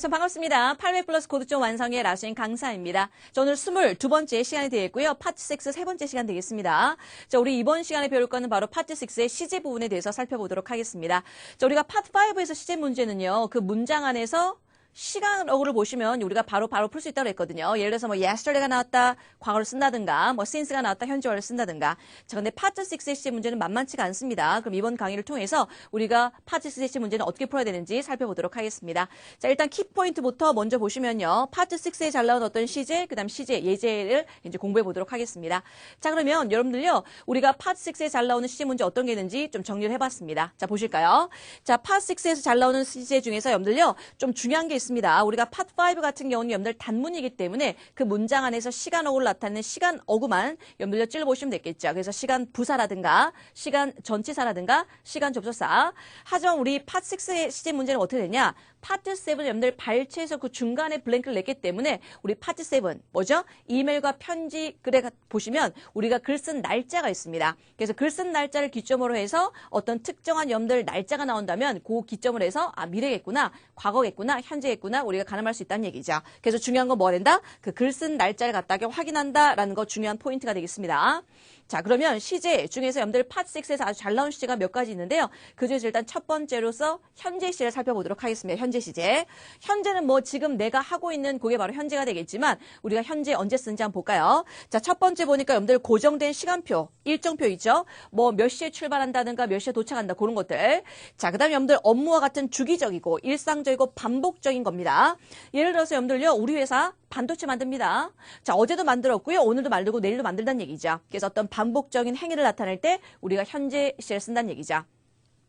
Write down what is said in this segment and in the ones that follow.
여러분 반갑습니다. 800 플러스 고득점 완성의 라수인 강사입니다. 자, 오늘 22번째 시간이 되겠고요. 파트 6 세 번째 시간 되겠습니다. 자, 우리 이번 시간에 배울 거는 바로 파트 6의 시제 부분에 대해서 살펴보도록 하겠습니다. 자, 우리가 파트 5에서 시제 문제는요. 그 문장 안에서 시간어구를 보시면 우리가 바로 풀 수 있다고 했거든요. 예를 들어서 뭐 yesterday가 나왔다, 과거를 쓴다든가, 뭐 since가 나왔다, 현재화를 쓴다든가. 자, 근데 파트 6의 시제 문제는 만만치가 않습니다. 그럼 이번 강의를 통해서 우리가 파트 6의 시제 문제는 어떻게 풀어야 되는지 살펴보도록 하겠습니다. 자, 일단 키포인트부터 먼저 보시면요. 파트 6에 잘 나온 어떤 시제, 그 다음 시제, 예제를 이제 공부해 보도록 하겠습니다. 자, 그러면 여러분들요. 우리가 파트 6에 잘 나오는 시제 문제 어떤 게 있는지 좀 정리를 해봤습니다. 자, 보실까요? 자, 파트 6에서 잘 나오는 시제 중에서 여러분들요. 좀 중요한 게 있습니다. 우리가 파트 5 같은 경우는 여러분들 단문이기 때문에 그 문장 안에서 시간어구를 나타내는 시간어구만 여러분들 찔러보시면 되겠죠. 그래서 시간 부사라든가 시간 전치사라든가 시간 접속사. 하지만 우리 파트 6의 시제 문제는 어떻게 되냐? 파트 7 여러분들 발췌해서 그 중간에 블랭크를 냈기 때문에 우리 파트 7 뭐죠? 이메일과 편지 글에 보시면 우리가 글 쓴 날짜가 있습니다. 그래서 글 쓴 날짜를 기점으로 해서 어떤 특정한 여러분들 날짜가 나온다면 그 기점으로 해서 아 미래겠구나, 과거겠구나, 현재겠구나 우리가 가늠할 수 있다는 얘기죠. 그래서 중요한 건 뭐 된다? 그 글 쓴 날짜를 갖다가 확인한다라는 거 중요한 포인트가 되겠습니다. 자, 그러면 시제 중에서 여러분들 파트 6에서 아주 잘 나온 시제가 몇 가지 있는데요. 그 중에서 일단 첫 번째로서 현재 시제를 살펴보도록 하겠습니다. 현재 시제. 현재는 뭐 지금 내가 하고 있는 그게 바로 현재가 되겠지만 우리가 현재 언제 쓰는지 한번 볼까요? 자, 첫 번째 보니까 여러분들 고정된 시간표, 일정표 있죠? 뭐 몇 시에 출발한다든가 몇 시에 도착한다 그런 것들. 자, 그 다음에 여러분들 업무와 같은 주기적이고 일상적이고 반복적인 겁니다. 예를 들어서 여러분들요. 우리 회사 반도체 만듭니다. 자, 어제도 만들었고요. 오늘도 만들고 내일도 만들다는 얘기죠. 그래서 어떤 반복적인 행위를 나타낼 때 우리가 현재 시제를 쓴다는 얘기죠.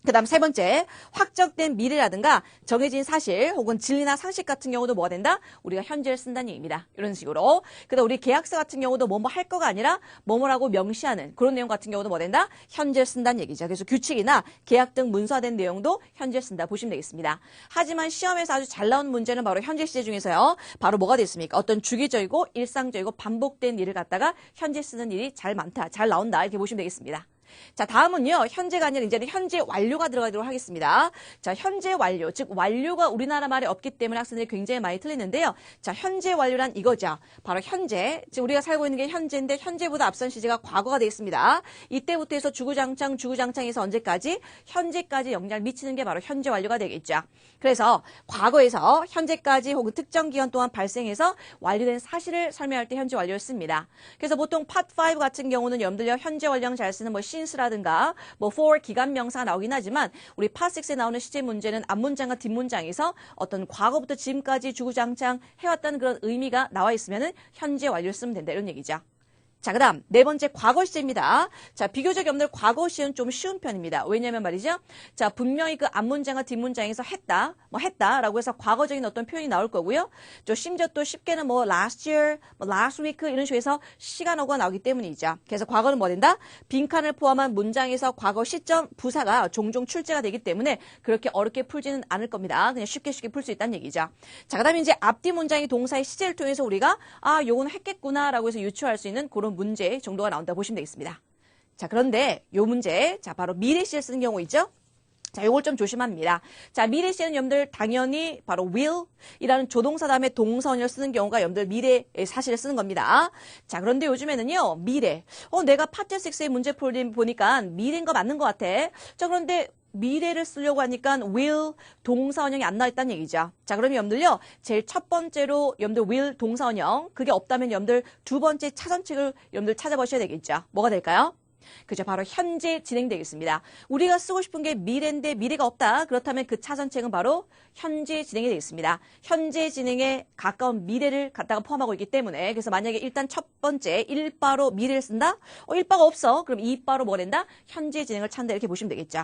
그 다음 세 번째, 확정된 미래라든가 정해진 사실 혹은 진리나 상식 같은 경우도 뭐가 된다? 우리가 현재를 쓴다는 얘기입니다. 이런 식으로. 그 다음 우리 계약서 같은 경우도 뭐뭐 할 거가 아니라 뭐뭐라고 명시하는 그런 내용 같은 경우도 뭐 된다? 현재를 쓴다는 얘기죠. 그래서 규칙이나 계약 등 문서화된 내용도 현재를 쓴다 보시면 되겠습니다. 하지만 시험에서 아주 잘 나온 문제는 바로 현재 시제 중에서요. 바로 뭐가 됐습니까? 어떤 주기적이고 일상적이고 반복된 일을 갖다가 현재 쓰는 일이 잘 많다, 잘 나온다 이렇게 보시면 되겠습니다. 자, 다음은요. 현재가 아니라 이제는 현재 완료가 들어가도록 하겠습니다. 자, 현재 완료. 즉 완료가 우리나라 말에 없기 때문에 학생들이 굉장히 많이 틀리는데요. 자, 현재 완료란 이거죠. 바로 현재. 지금 우리가 살고 있는 게 현재인데 현재보다 앞선 시제가 과거가 되겠습니다. 이때부터 해서 주구장창에서 언제까지? 현재까지 영향을 미치는 게 바로 현재 완료가 되겠죠. 그래서 과거에서 현재까지 혹은 특정 기간 동안 발생해서 완료된 사실을 설명할 때 현재 완료를 씁니다. 그래서 보통 파트 5 같은 경우는 여러분들요. 현재 완료랑 잘 쓰는 뭐 since라든가 뭐 for 기간 명사가 나오긴 하지만 우리 파트 6에 나오는 시제 문제는 앞문장과 뒷문장에서 어떤 과거부터 지금까지 주구장창 해왔다는 그런 의미가 나와 있으면은 현재 완료를 쓰면 된다 이런 얘기죠. 자, 그 다음 네 번째 과거 시제입니다. 자, 비교적 여러분들 과거 시제는 좀 쉬운 편입니다. 왜냐면 말이죠. 자, 분명히 그 앞문장과 뒷문장에서 했다라고 해서 과거적인 어떤 표현이 나올 거고요. 또 심지어 또 쉽게는 뭐 last year, 뭐 last week 이런 식으로 해서 시간어구가 나오기 때문이죠. 그래서 과거는 뭐 된다? 빈칸을 포함한 문장에서 과거 시점 부사가 종종 출제가 되기 때문에 그렇게 어렵게 풀지는 않을 겁니다. 그냥 쉽게 풀 수 있다는 얘기죠. 자, 그 다음에 이제 앞뒤 문장의 동사의 시제를 통해서 우리가 아, 요건 했겠구나라고 해서 유추할 수 있는 그런 문제 정도가 나온다 보시면 되겠습니다. 자, 그런데 요 문제, 자, 바로 미래 시를 쓰는 경우 있죠? 자, 요걸 좀 조심합니다. 자, 미래 시는 여러분들 당연히 바로 will이라는 조동사 다음에 동사원을 쓰는 경우가 여러분들 미래의 사실을 쓰는 겁니다. 자, 그런데 요즘에는요, 미래. 내가 파트 6의 문제 보니까 미래인 거 맞는 것 같아. 자, 그런데 미래를 쓰려고 하니까 will 동사원형이 안 나와 있다는 얘기죠. 자, 그러면 여러분들요. 제일 첫 번째로 여러분들 will 동사원형 그게 없다면 여러분들 두 번째 차선책을 여러분들 찾아보셔야 되겠죠. 뭐가 될까요? 그죠. 바로 현재 진행되겠습니다. 우리가 쓰고 싶은 게 미래인데 미래가 없다. 그렇다면 그 차선책은 바로 현재 진행이 되겠습니다. 현재 진행에 가까운 미래를 갖다가 포함하고 있기 때문에 그래서 만약에 일단 첫 번째 1바로 미래를 쓴다? 1바가 없어. 그럼 2바로 뭐 된다? 현재 진행을 찾는다. 이렇게 보시면 되겠죠.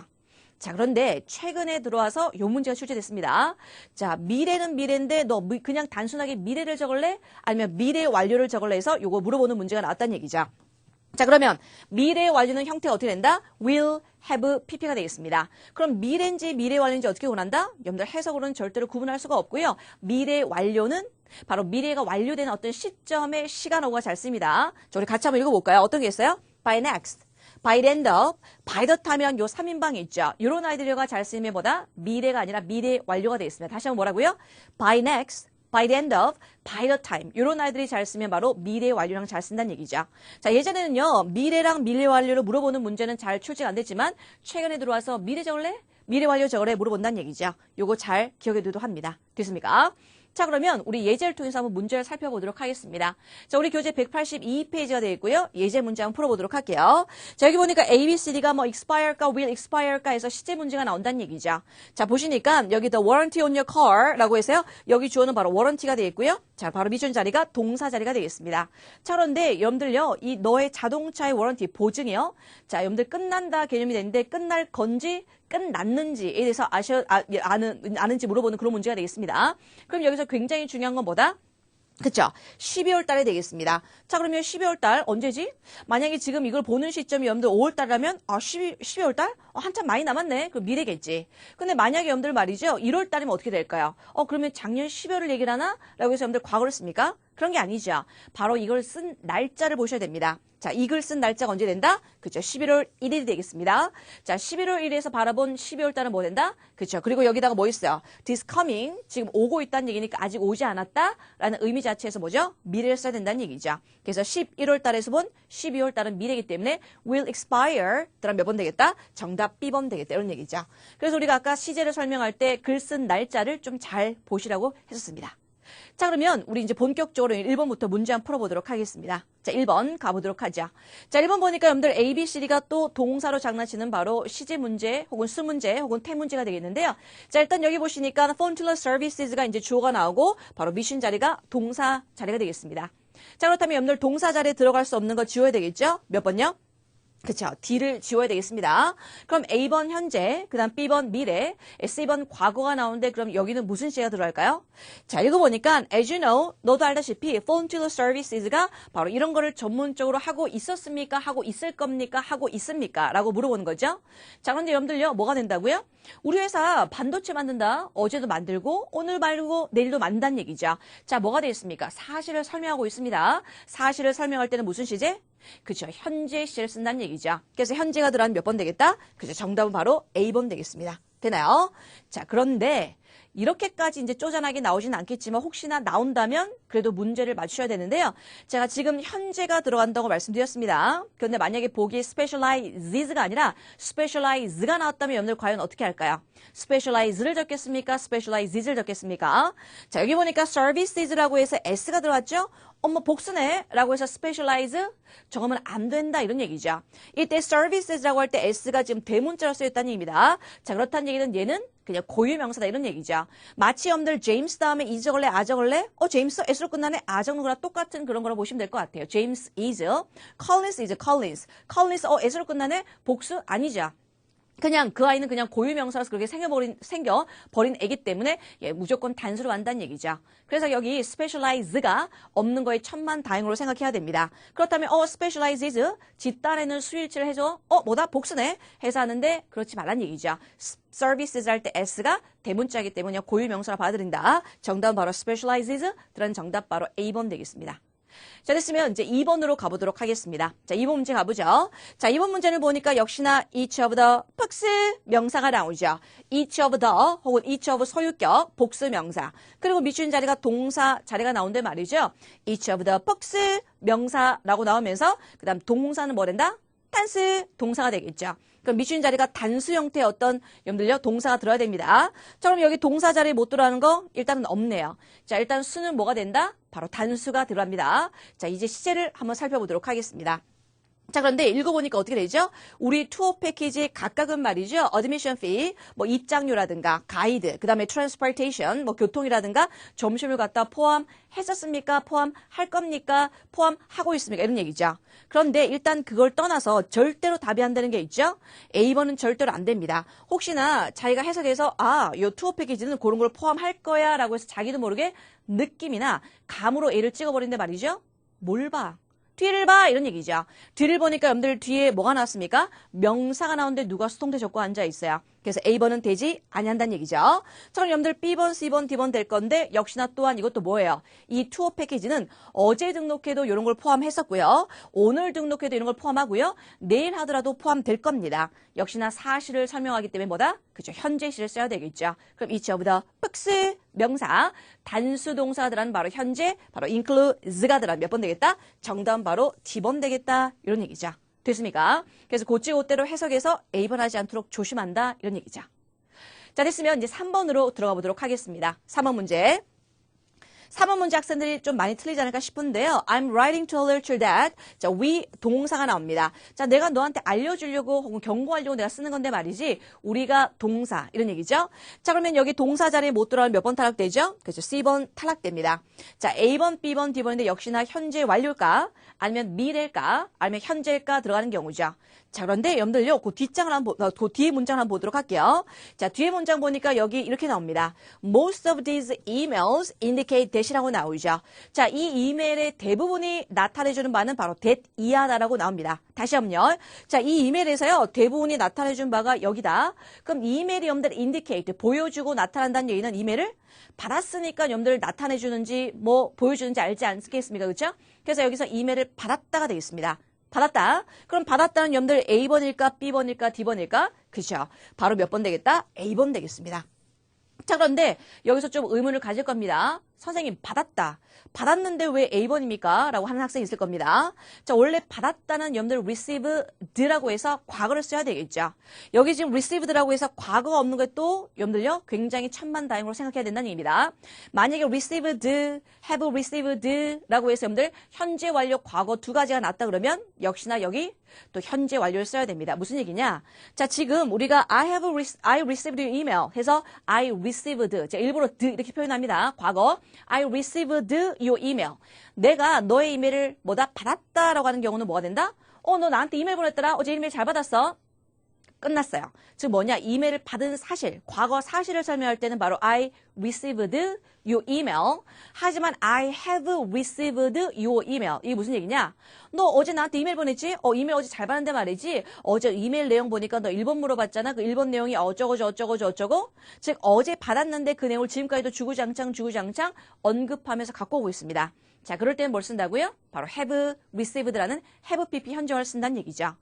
자, 그런데 최근에 들어와서 요 문제가 출제됐습니다. 자, 미래는 미래인데 너 그냥 단순하게 미래를 적을래? 아니면 미래 완료를 적을래 해서 요거 물어보는 문제가 나왔다는 얘기죠. 자, 그러면 미래 완료는 형태가 어떻게 된다? will, have, pp가 되겠습니다. 그럼 미래인지 미래 완료인지 어떻게 구분한다? 여러분들 해석으로는 절대로 구분할 수가 없고요. 미래 완료는 바로 미래가 완료되는 어떤 시점의 시간어구가 잘 씁니다. 자, 우리 같이 한번 읽어볼까요? 어떤 게 있어요? by next. by the end of, by the time이란 요 3인방이 있죠. 요런 아이들과 잘 쓰이면 뭐다? 미래가 아니라 미래 완료가 되겠습니다. 다시 한번 뭐라고요? by next, by the end of, by the time. 이런 아이들이 잘 쓰면 바로 미래 완료랑 잘 쓴다는 얘기죠. 자, 예전에는요, 미래랑 미래 완료를 물어보는 문제는 잘 출제가 안 됐지만, 최근에 들어와서 미래 적을래? 미래 완료 적을래? 물어본다는 얘기죠. 요거 잘 기억해둬도 합니다. 됐습니까? 자, 그러면 우리 예제를 통해서 한번 문제를 살펴보도록 하겠습니다. 자, 우리 교재 182페이지가 되어 있고요. 예제 문제 한번 풀어보도록 할게요. 자, 여기 보니까 A, B, C, D가 뭐 expire일까, will expire일까 해서 시제 문제가 나온다는 얘기죠. 자, 보시니까 여기 the warranty on your car 라고 해서요. 여기 주어는 바로 warranty가 되어 있고요. 자, 바로 미션 자리가 동사 자리가 되겠습니다. 자, 그런데 여러분들요, 이 너의 자동차의 warranty 보증이요. 자, 여러분들 끝난다 개념이 되는데 끝날 건지 끝났는지에 대해서 아는지 물어보는 그런 문제가 되겠습니다. 그럼 여기서 굉장히 중요한 건 뭐다? 그쵸? 12월 달에 되겠습니다. 자, 그러면 12월 달 언제지? 만약에 지금 이걸 보는 시점이 여러분들 5월 달이라면 12월 달? 한참 많이 남았네. 그럼 미래겠지. 근데 만약에 여러분들 말이죠. 1월 달이면 어떻게 될까요? 그러면 작년 12월을 얘기를 하나? 라고 해서 여러분들 과거를 씁니까? 그런 게 아니죠. 바로 이걸 쓴 날짜를 보셔야 됩니다. 자, 이 글 쓴 날짜가 언제 된다? 그쵸. 11월 1일이 되겠습니다. 자, 11월 1일에서 바라본 12월 달은 뭐 된다? 그쵸. 그리고 여기다가 뭐 있어요? This coming. 지금 오고 있다는 얘기니까 아직 오지 않았다? 라는 의미 자체에서 뭐죠? 미래를 써야 된다는 얘기죠. 그래서 11월 달에서 본 12월 달은 미래이기 때문에 will expire. 그럼 몇 번 되겠다? 정답 B번 되겠다. 이런 얘기죠. 그래서 우리가 아까 시제를 설명할 때 글 쓴 날짜를 좀 잘 보시라고 했었습니다. 자, 그러면 우리 이제 본격적으로 1번부터 문제 한번 풀어보도록 하겠습니다. 자, 1번 가보도록 하죠. 자, 1번 보니까 여러분들 A, B, C, D가 또 동사로 장난치는 바로 시제 문제 혹은 수문제 혹은 태문제가 되겠는데요. 자, 일단 여기 보시니까 phone to services가 이제 주어가 나오고 바로 미션 자리가 동사 자리가 되겠습니다. 자, 그렇다면 여러분들 동사 자리에 들어갈 수 없는 거 지워야 되겠죠? 몇 번요? 그쵸. D를 지워야 되겠습니다. 그럼 A번 현재, 그 다음 B번 미래, C번 과거가 나오는데 그럼 여기는 무슨 시제가 들어갈까요? 자, 읽어보니까 as you know, 너도 알다시피 phone to the services가 바로 이런 거를 전문적으로 하고 있었습니까? 하고 있을 겁니까? 하고 있습니까? 라고 물어보는 거죠. 자, 그런데 여러분들요, 뭐가 된다고요? 우리 회사 반도체 만든다. 어제도 만들고 오늘 말고 내일도 만든다는 얘기죠. 자, 뭐가 되겠습니까? 사실을 설명하고 있습니다. 사실을 설명할 때는 무슨 시제? 그죠. 현재 시제를 쓴다는 얘기죠. 그래서 현재가 들어가면 몇 번 되겠다? 그죠. 정답은 바로 A번 되겠습니다. 되나요? 자, 그런데 이렇게까지 이제 쪼잔하게 나오진 않겠지만 혹시나 나온다면 그래도 문제를 맞추셔야 되는데요. 제가 지금 현재가 들어간다고 말씀드렸습니다. 그런데 만약에 보기에 specializes가 아니라 specialize가 나왔다면 여러분들 과연 어떻게 할까요? specialize를 적겠습니까? specializes를 적겠습니까? 자, 여기 보니까 services라고 해서 s가 들어왔죠? 어머 복수네 라고 해서 specialize 적으면 안 된다 이런 얘기죠. 이때 services라고 할 때 s가 지금 대문자로 쓰였다는 얘기입니다. 자, 그렇다는 얘기는 얘는 그냥 고유명사다 이런 얘기죠. 마치 여러분들 제임스 다음에 is 적을래 아 적을래? 제임스 s로 끝나네 아 적는 거랑 똑같은 그런 거라고 보시면 될 것 같아요. James is, Collins is, Collins s로 끝나네 복수 아니죠. 그냥 그 아이는 그냥 고유명사라서 그렇게 생겨버린 애기 때문에 무조건 단수로 한다는 얘기죠. 그래서 여기 specialize가 없는 거에 천만다행으로 생각해야 됩니다. 그렇다면 specializes 뒷단에는 수일치를 해줘. 뭐다? 복수네? 해서 하는데 그렇지 말란 얘기죠. services 할 때 s가 대문자이기 때문에 고유명사로 받아들인다. 정답은 바로 specializes 들은 정답 바로 A번 되겠습니다. 자, 됐으면 이제 2번으로 가보도록 하겠습니다. 자, 2번 문제 가보죠. 자, 2번 문제를 보니까 역시나 each of the 복수 명사가 나오죠. each of the 혹은 each of 소유격 복수 명사. 그리고 미준 자리가 동사 자리가 나오는데 말이죠. each of the 복수 명사라고 나오면서 그 다음 동사는 뭐 된다? 단수 동사가 되겠죠. 그럼 미준 자리가 단수 형태의 어떤 여러분들요 동사가 들어야 됩니다. 자, 그럼 여기 동사 자리에 못 들어가는 거 일단은 없네요. 자, 일단 수는 뭐가 된다? 바로 단수가 들어갑니다. 자, 이제 시제를 한번 살펴보도록 하겠습니다. 자, 그런데 읽어보니까 어떻게 되죠? 우리 투어 패키지 각각은 말이죠. admission fee, 뭐 입장료라든가 가이드, 그 다음에 transportation, 뭐 교통이라든가 점심을 갖다 포함했었습니까? 포함할 겁니까? 포함하고 있습니까? 이런 얘기죠. 그런데 일단 그걸 떠나서 절대로 답이 안 되는 게 있죠? A번은 절대로 안 됩니다. 혹시나 자기가 해석해서 요 투어 패키지는 그런 걸 포함할 거야 라고 해서 자기도 모르게 느낌이나 감으로 A를 찍어버린데 말이죠. 뭘 봐? 뒤를 봐 이런 얘기죠. 뒤를 보니까 여러분들 뒤에 뭐가 나왔습니까? 명사가 나오는데 누가 수동태 적고 앉아 있어요. 그래서 A번은 되지 아니한다는 얘기죠. 자, 그럼 여러분들 B번, C번, D번 될 건데 역시나 또한 이것도 뭐예요? 이 투어 패키지는 어제 등록해도 이런 걸 포함했었고요. 오늘 등록해도 이런 걸 포함하고요. 내일 하더라도 포함될 겁니다. 역시나 사실을 설명하기 때문에 뭐다? 그죠? 현재시를 써야 되겠죠. 그럼 each of the books 명사 단수 동사가 들어가는 바로 현재 바로 include가 들어가는 몇 번 되겠다? 정답은 바로 D번 되겠다. 이런 얘기죠. 됐습니까? 그래서 곧대로 해석해서 A번 하지 않도록 조심한다. 이런 얘기죠. 자, 됐으면 이제 3번으로 들어가 보도록 하겠습니다. 3번 문제. 3번 문제 학생들이 좀 많이 틀리지 않을까 싶은데요. I'm writing to alert you that. 자, we 동사가 나옵니다. 자, 내가 너한테 알려주려고 혹은 경고하려고 내가 쓰는 건데 말이지. 우리가 동사 이런 얘기죠. 자, 그러면 여기 동사 자리에 못 들어가면 몇 번 탈락되죠? 그렇죠. C번 탈락됩니다. 자, A번, B번, D번인데 역시나 현재 완료일까? 아니면 미래일까? 아니면 현재일까? 들어가는 경우죠. 자, 그런데 여러분들요, 그 뒤에 문장을 한번 보도록 할게요. 자, 뒤에 문장 보니까 여기 이렇게 나옵니다. Most of these emails indicate that이라고 나오죠. 자, 이 이메일의 대부분이 나타내주는 바는 바로 that 이하다라고 나옵니다. 다시 한번요. 자, 이 이메일에서요, 대부분이 나타내준 바가 여기다. 그럼 이 이메일이 여러분들 indicate, 보여주고 나타난다는 얘기는 이메일을 받았으니까 여러분들 나타내주는지 뭐 보여주는지 알지 않겠습니까? 그렇죠? 그래서 여기서 이메일을 받았다가 되겠습니다. 받았다. 그럼 받았다는 여러분들 A번일까, B번일까, D번일까? 그죠? 바로 몇 번 되겠다? A번 되겠습니다. 자, 그런데 여기서 좀 의문을 가질 겁니다. 선생님, 받았다. 받았는데 왜 A번입니까? 라고 하는 학생이 있을 겁니다. 자, 원래 받았다는 여러분들 received라고 해서 과거를 써야 되겠죠. 여기 지금 received라고 해서 과거가 없는 게 또 여러분들요, 굉장히 천만다행으로 생각해야 된다는 얘기입니다. 만약에 received, have received라고 해서 여러분들 현재 완료 과거 두 가지가 났다 그러면 역시나 여기 또 현재 완료를 써야 됩니다. 무슨 얘기냐? 자, 지금 우리가 I received your email 해서 I received. 자, 일부러 이렇게 표현합니다. 과거. I received your email. 내가 너의 이메일을 뭐다? 받았다라고 하는 경우는 뭐가 된다? 너 나한테 이메일 보냈더라. 어제 이메일 잘 받았어. 끝났어요. 즉 뭐냐? 이메일을 받은 사실, 과거 사실을 설명할 때는 바로 I received your email. 하지만 I have received your email. 이게 무슨 얘기냐? 너 어제 나한테 이메일 보냈지? 이메일 어제 잘 받았는데 말이지. 어제 이메일 내용 보니까 너 1번 물어봤잖아. 그 1번 내용이 어쩌고. 즉 어제 받았는데 그 내용을 지금까지도 주구장창 언급하면서 갖고 오고 있습니다. 자, 그럴 때는 뭘 쓴다고요? 바로 have received라는 have pp 현재형을 쓴다는 얘기죠.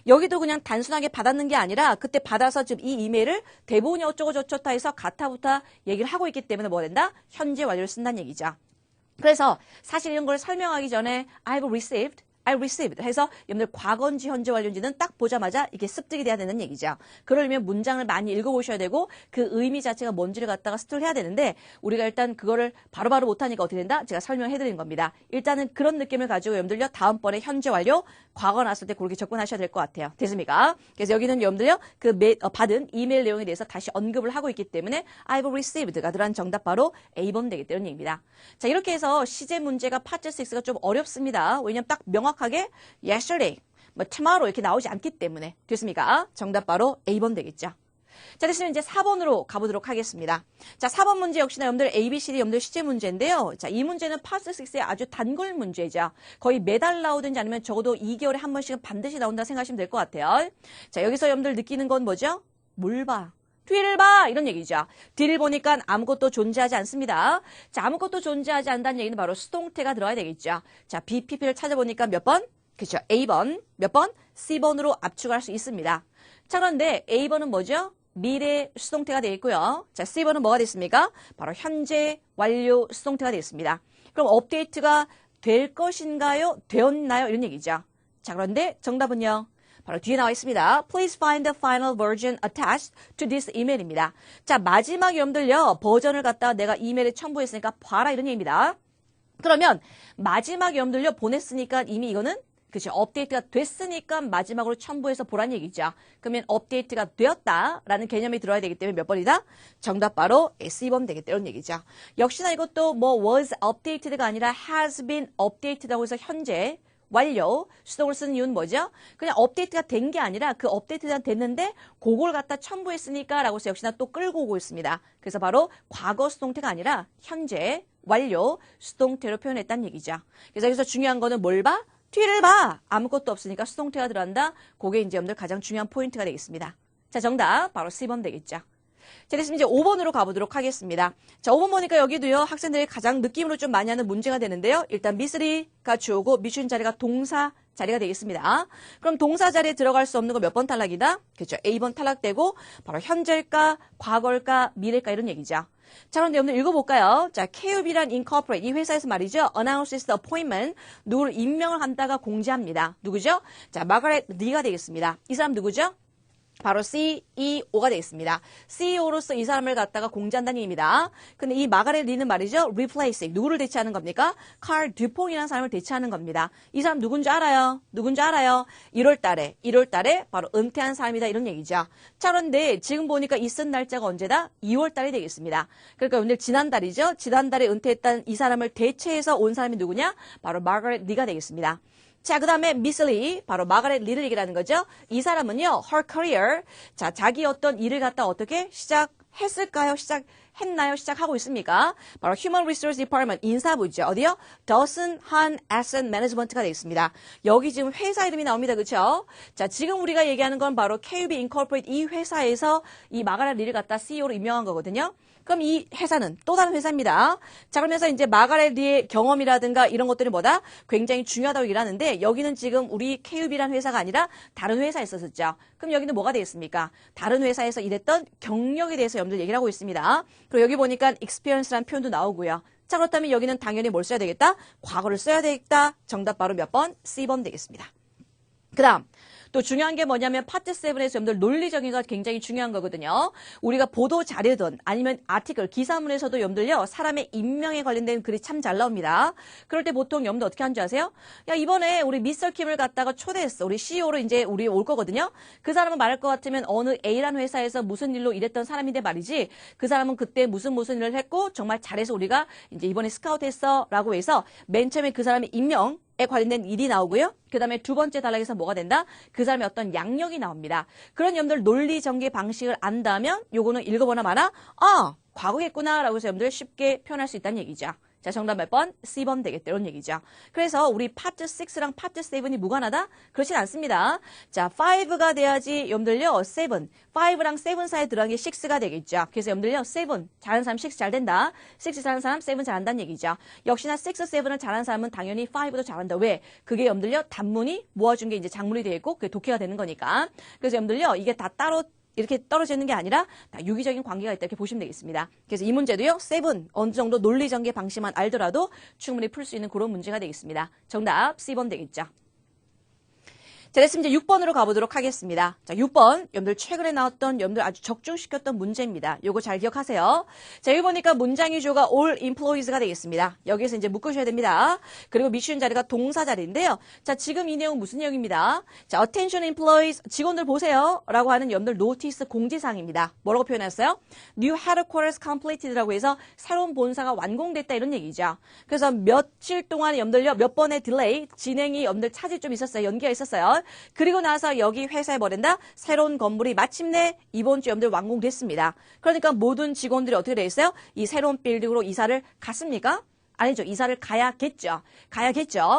여기도 그냥 단순하게 받았는 게 아니라 그때 받아서 지금 이 이메일을 대부분이 어쩌고 저쩌다 해서 가타부터 얘기를 하고 있기 때문에 뭐 된다? 현재 완료를 쓴다는 얘기죠. 그래서 사실 이런 걸 설명하기 전에 I received 해서 여러분들 과거인지 현재 완료인지는 딱 보자마자 이렇게 습득이 돼야 되는 얘기죠. 그러려면 문장을 많이 읽어보셔야 되고 그 의미 자체가 뭔지를 갖다가 습득을 해야 되는데 우리가 일단 그거를 바로바로 못하니까 어떻게 된다? 제가 설명해드린 겁니다. 일단은 그런 느낌을 가지고 여러분들요 다음번에 현재 완료, 과거 나왔을 때 그렇게 접근하셔야 될 것 같아요. 됐습니까? 그래서 여기는 여러분들요 받은 이메일 내용에 대해서 다시 언급을 하고 있기 때문에 I've received가 들어간 정답 바로 A번 되겠다는 얘기입니다. 자, 이렇게 해서 시제 문제가 파트 6가 좀 어렵습니다. 왜냐면 딱 명확하게 yesterday, tomorrow 이렇게 나오지 않기 때문에. 됐습니까? 정답 바로 A번 되겠죠. 자, 됐으면 이제 4번으로 가보도록 하겠습니다. 자, 4번 문제 역시나 여러분들 ABCD 여러분들 시제 문제인데요. 자, 이 문제는 파트 6의 아주 단골 문제죠. 거의 매달 나오든지 아니면 적어도 2개월에 한 번씩은 반드시 나온다 생각하시면 될 것 같아요. 자, 여기서 여러분들 느끼는 건 뭐죠? 뭘 봐? 뒤를 봐! 이런 얘기죠. 뒤를 보니까 아무것도 존재하지 않습니다. 자, 아무것도 존재하지 않다는 얘기는 바로 수동태가 들어가야 되겠죠. 자, BPP를 찾아보니까 몇 번? 그렇죠. A번. 몇 번? C번으로 압축할 수 있습니다. 자, 그런데 A번은 뭐죠? 미래 수동태가 되어 있고요. 자, C번은 뭐가 됐습니까? 바로 현재 완료 수동태가 되겠습니다. 그럼 업데이트가 될 것인가요? 되었나요? 이런 얘기죠. 자, 그런데 정답은요? 바로 뒤에 나와 있습니다. Please find the final version attached to this email입니다. 자, 마지막 여러분들요. 버전을 갖다가 내가 이메일에 첨부했으니까 봐라 이런 얘기입니다. 그러면 마지막 여러분들요. 보냈으니까 이미 이거는 그치 업데이트가 됐으니까 마지막으로 첨부해서 보란 얘기죠. 그러면 업데이트가 되었다라는 개념이 들어야 되기 때문에 몇 번이다? 정답 바로 S2번 되겠다 이런 얘기죠. 역시나 이것도 뭐 was updated가 아니라 has been updated라고 해서 현재 완료 수동을 쓰는 이유는 뭐죠? 그냥 업데이트가 된 게 아니라 그 업데이트가 됐는데 그걸 갖다 첨부했으니까 라고 해서 역시나 또 끌고 오고 있습니다. 그래서 바로 과거 수동태가 아니라 현재 완료 수동태로 표현했다는 얘기죠. 그래서 여기서 중요한 거는 뭘 봐? 뒤를 봐. 아무것도 없으니까 수동태가 들어간다. 그게 이제 여러분들 가장 중요한 포인트가 되겠습니다. 자, 정답 바로 C번 되겠죠. 자, 됐으면 이제 5번으로 가보도록 하겠습니다. 자, 5번 보니까 여기도요, 학생들이 가장 느낌으로 좀 많이 하는 문제가 되는데요. 일단 미쓰리가 주어고 미션 자리가 동사 자리가 되겠습니다. 그럼 동사 자리에 들어갈 수 없는 거 몇 번 탈락이다? 그렇죠. A번 탈락되고 바로 현재일까, 과거일까, 미래일까 이런 얘기죠. 자, 그런데 여러분들 읽어볼까요? 자, KUB란 incorporate, 이 회사에서 말이죠. announces the appointment, 누구를 임명을 한다가 공지합니다. 누구죠? 자, 마가렛 리가 되겠습니다. 이 사람 누구죠? 바로 CEO가 되겠습니다. CEO로서 이 사람을 갖다가 공지한다는 얘기입니다. 근데 이 마가렛 리는 말이죠. replacing, 누구를 대체하는 겁니까? 칼 듀퐁이라는 사람을 대체하는 겁니다. 이 사람 누군지 알아요? 누군지 알아요? 1월 달에 바로 은퇴한 사람이다 이런 얘기죠. 자, 그런데 지금 보니까 이 쓴 날짜가 언제다? 2월 달이 되겠습니다. 그러니까 오늘 지난달이죠. 지난달에 은퇴했던 이 사람을 대체해서 온 사람이 누구냐? 바로 마가렛 리가 되겠습니다. 자, 그 다음에 미스 리, 바로 마가렛 리를 얘기하는 거죠. 이 사람은요, her career, 자, 자기 어떤 일을 갖다 어떻게 시작했을까요? 시작했나요? 시작하고 있습니까? 바로 Human Resource Department, 인사부죠. 어디요? Dawson Han Asset Management가 되겠습니다. 여기 지금 회사 이름이 나옵니다. 그렇죠? 자, 지금 우리가 얘기하는 건 바로 KUB Incorporate 이 회사에서 이 마가렛 리를 갖다 CEO로 임명한 거거든요. 그럼 이 회사는 또 다른 회사입니다. 자, 그러면서 이제 마가렛 리의 경험이라든가 이런 것들이 뭐다? 굉장히 중요하다고 얘기를 하는데 여기는 지금 우리 KUB라는 회사가 아니라 다른 회사에 있었었죠. 그럼 여기는 뭐가 되겠습니까? 다른 회사에서 일했던 경력에 대해서 여러분들 얘기를 하고 있습니다. 그리고 여기 보니까 experience라는 표현도 나오고요. 자, 그렇다면 여기는 당연히 뭘 써야 되겠다? 과거를 써야 되겠다. 정답 바로 몇 번? C번 되겠습니다. 그 다음. 또 중요한 게 뭐냐면 파트 7에서 여러분들 논리적인 거 굉장히 중요한 거거든요. 우리가 보도 자료든 아니면 아티클, 기사문에서도 여러분들요. 사람의 임명에 관련된 글이 참 잘 나옵니다. 그럴 때 보통 여러분들 어떻게 하는 줄 아세요? 야, 이번에 우리 미스터 킴을 갖다가 초대했어. 우리 CEO로 이제 우리 올 거거든요. 그 사람은 말할 것 같으면 어느 A라는 회사에서 무슨 일로 일했던 사람인데 말이지. 그 사람은 그때 무슨 일을 했고 정말 잘해서 우리가 이제 이번에 스카우트했어 라고 해서 맨 처음에 그 사람의 임명 에 관련된 일이 나오고요. 그 다음에 두 번째 단락에서 뭐가 된다? 그 사람의 어떤 양력이 나옵니다. 그런 여러분들 논리 전개 방식을 안다면 요거는 읽어보나 마나 과거겠구나 라고 해서 여러분들 쉽게 표현할 수 있다는 얘기죠. 자, 정답 몇 번? C번 되겠다. 이런 얘기죠. 그래서 우리 파트 6랑 파트 7이 무관하다? 그렇진 않습니다. 자, 5가 돼야지 여러분들요. 7. 5랑 7 사이에 들어간 게 6가 되겠죠. 그래서 여러분들요. 7. 잘하는 사람 6 잘 된다. 6 잘하는 사람 7 잘한다는 얘기죠. 역시나 6, 7을 잘하는 사람은 당연히 5도 잘한다. 왜? 그게 여러분들요. 단문이 모아준 게 이제 작문이 되고 그게 독해가 되는 거니까. 그래서 여러분들요. 이게 다 따로 이렇게 떨어지는 게 아니라 다 유기적인 관계가 있다 이렇게 보시면 되겠습니다. 그래서 이 문제도요. 7 어느 정도 논리 전개 방식만 알더라도 충분히 풀 수 있는 그런 문제가 되겠습니다. 정답 C번 되겠죠. 자, 됐으면 이제 6번으로 가보도록 하겠습니다. 자, 6번. 여러분들 최근에 나왔던 여러분들 아주 적중시켰던 문제입니다. 요거 잘 기억하세요. 자, 여기 보니까 문장 위주가 all employees가 되겠습니다. 여기에서 이제 묶으셔야 됩니다. 그리고 미션 자리가 동사 자리인데요. 자, 지금 이 내용 무슨 내용입니다. 자, attention employees, 직원들 보세요. 라고 하는 여러분들 노티스 공지사항입니다. 뭐라고 표현했어요? New headquarters completed라고 해서 새로운 본사가 완공됐다 이런 얘기죠. 그래서 며칠 동안 여러분들요. 몇 번의 딜레이, 진행이 여러분들 차질 좀 있었어요. 연기가 있었어요. 그리고 나서 여기 회사에 뭐랜다? 새로운 건물이 마침내 이번 주 여러분들 완공됐습니다. 그러니까 모든 직원들이 어떻게 돼 있어요? 이 새로운 빌딩으로 이사를 갔습니까? 아니죠. 이사를 가야겠죠.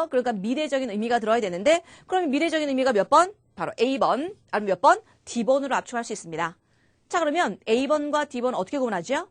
그러니까 미래적인 의미가 들어야 되는데 그럼 미래적인 의미가 몇 번? 바로 A번, 아니면 몇 번? D번으로 압축할 수 있습니다. 자, 그러면 A번과 D번 어떻게 구분하죠?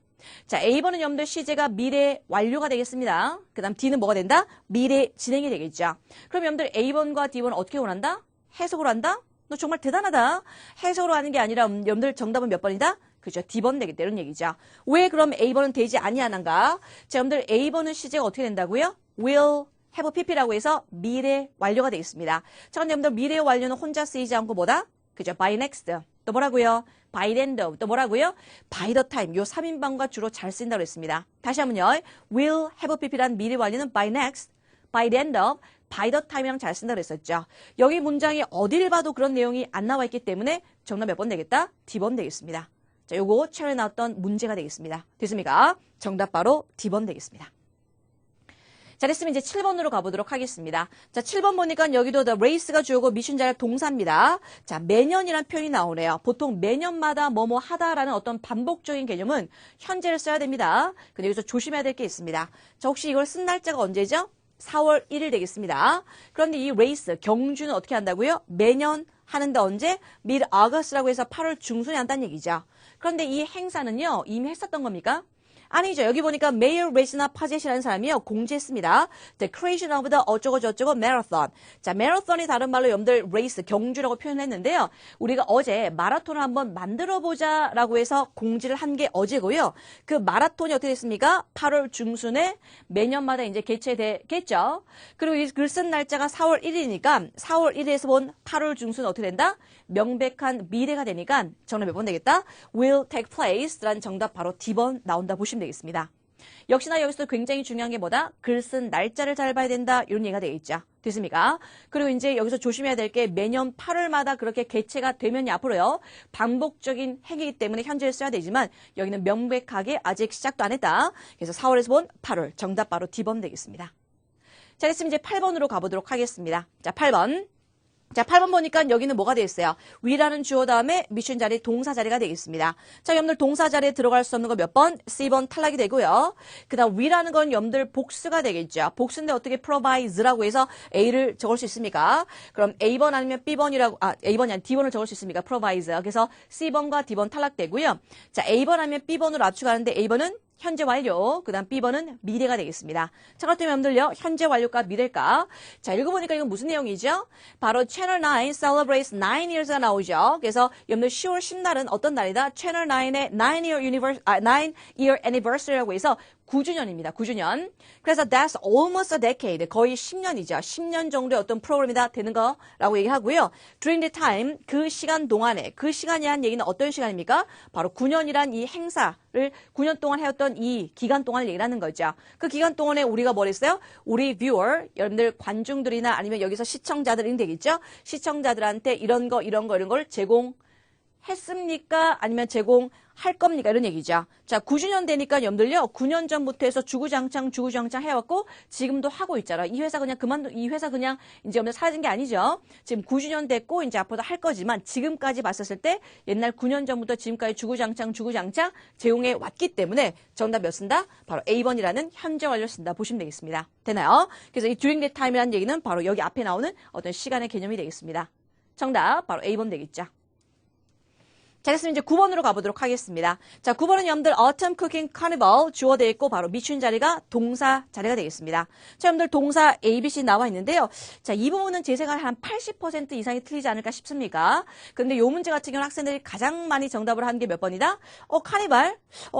자, A번은 여러분들 시제가 미래 완료가 되겠습니다. 그 다음 D는 뭐가 된다? 미래 진행이 되겠죠. 그럼 여러분들 A번과 D번은 어떻게 구분한다? 해석으로 한다? 너 정말 대단하다. 해석으로 하는 게 아니라 여러분들 정답은 몇 번이다? 그죠? D번 되겠다. 이런 얘기죠. 왜 그럼 A번은 되지 아니하는가? 자, 여러분들 A번은 시제가 어떻게 된다고요? will, have pp라고 해서 미래 완료가 되겠습니다. 자, 근데 여러분들 미래 완료는 혼자 쓰이지 않고 뭐다? 그죠? by next. 또 뭐라고요? by the end of. 또 뭐라고요? by the time. 요 3인방과 주로 잘 쓰인다고 했습니다. 다시 한번요. will, have pp란 미래 완료는 by next, by the end of, by the time이랑 잘 쓴다고 했었죠. 여기 문장이 어딜 봐도 그런 내용이 안 나와 있기 때문에 정답 몇 번 되겠다? D번 되겠습니다. 자, 요거 최근에 나왔던 문제가 되겠습니다. 됐습니까? 정답 바로 D번 되겠습니다. 자, 됐으면 이제 7번으로 가보도록 하겠습니다. 자, 7번 보니까 여기도 the race가 주어고 미션 자리가 동사입니다. 자, 매년이라는 표현이 나오네요. 보통 매년마다 뭐뭐 하다라는 어떤 반복적인 개념은 현재를 써야 됩니다. 근데 여기서 조심해야 될 게 있습니다. 자, 혹시 이걸 쓴 날짜가 언제죠? 4월 1일 되겠습니다. 그런데 이 레이스, 경주는 어떻게 한다고요? 매년 하는데 언제? mid-August라고 해서 8월 중순에 한다는 얘기죠. 그런데 이 행사는요, 이미 했었던 겁니까? 아니죠. 여기 보니까 메이어 레이스나 파젯이라는 사람이요. 공지했습니다. The creation of the 어쩌고저쩌고 marathon. 자, marathon이 다른 말로 여러분들 레이스, 경주라고 표현했는데요. 우리가 어제 마라톤을 한번 만들어보자라고 해서 공지를 한 게 어제고요. 그 마라톤이 어떻게 됐습니까? 8월 중순에 매년마다 이제 개최되겠죠. 그리고 이 글 쓴 날짜가 4월 1일이니까 4월 1일에서 본 8월 중순은 어떻게 된다? 명백한 미래가 되니까 정답 몇 번 되겠다? will take place 라는 정답 바로 D번 나온다 보시면 되겠습니다. 역시나 여기서 굉장히 중요한 게 뭐다? 글 쓴 날짜를 잘 봐야 된다. 이런 얘기가 되겠죠. 됐습니까? 그리고 이제 여기서 조심해야 될 게 매년 8월마다 그렇게 개최가 되면 앞으로요. 반복적인 행위이기 때문에 현재를 써야 되지만 여기는 명백하게 아직 시작도 안 했다. 그래서 4월에서 본 8월. 정답 바로 D번 되겠습니다. 자, 됐으면 이제 8번으로 가보도록 하겠습니다. 자, 8번. 자, 8번 보니까 여기는 뭐가 되어 있어요? 위라는 주어 다음에 미션 자리, 동사 자리가 되겠습니다. 자, 여러분들 동사 자리에 들어갈 수 없는 거 몇 번? C번 탈락이 되고요. 그 다음 위라는 건 여러분들 복수가 되겠죠. 복수인데 어떻게 provide라고 해서 A를 적을 수 있습니까? 그럼 A번 아니면 B번이라고, A번이 아니라 D번을 적을 수 있습니까? provide. 그래서 C번과 D번 탈락되고요. 자, A번 아니면 B번으로 압축하는데 A번은 현재 완료, 그 다음 B번은 미래가 되겠습니다. 자, 그렇다면 여러분들요, 현재 완료가 미래일까? 자, 읽어보니까 이건 무슨 내용이죠? 바로 채널 9 celebrates 9 years가 나오죠. 그래서 여러분들 10월 10날은 어떤 날이다? 채널 9의 9-year anniversary라고 해서 9주년입니다. 9주년. 그래서 that's almost a decade. 거의 10년이죠. 10년 정도의 어떤 프로그램이다 되는 거라고 얘기하고요. During the time, 그 시간 동안에, 그 시간이란 얘기는 어떤 시간입니까? 바로 9년이란 이 행사를 9년 동안 해왔던 이 기간 동안을 얘기를 하는 거죠. 그 기간 동안에 우리가 뭘 했어요? 우리 viewer, 여러분들 관중들이나 아니면 여기서 시청자들이 되겠죠? 시청자들한테 이런 걸 제공했습니까? 아니면 제공할 겁니까? 이런 얘기죠. 자, 9주년 되니까 여러분들요, 9년 전부터 해서 주구장창 해왔고, 지금도 하고 있잖아. 이 회사 그냥 이제 여러분들 사라진 게 아니죠. 지금 9주년 됐고, 이제 앞으로도 할 거지만, 지금까지 봤었을 때, 옛날 9년 전부터 지금까지 주구장창 제공해 왔기 때문에, 정답 몇 쓴다? 바로 A번이라는 현재 완료 쓴다. 보시면 되겠습니다. 되나요? 그래서 이 during that time이라는 얘기는 바로 여기 앞에 나오는 어떤 시간의 개념이 되겠습니다. 정답, 바로 A번 되겠죠. 자, 됐으면 이제 9번으로 가보도록 하겠습니다. 자, 9번은 여러분들 Autumn Cooking Carnival 주어 되어 있고 바로 미춘 자리가 동사 자리가 되겠습니다. 자, 여러분들 동사 A, B, C 나와 있는데요. 자, 이 부분은 제 생각에 한 80% 이상이 틀리지 않을까 싶습니까? 근데 요 문제 같은 경우는 학생들이 가장 많이 정답을 한 게 몇 번이다? 카니발?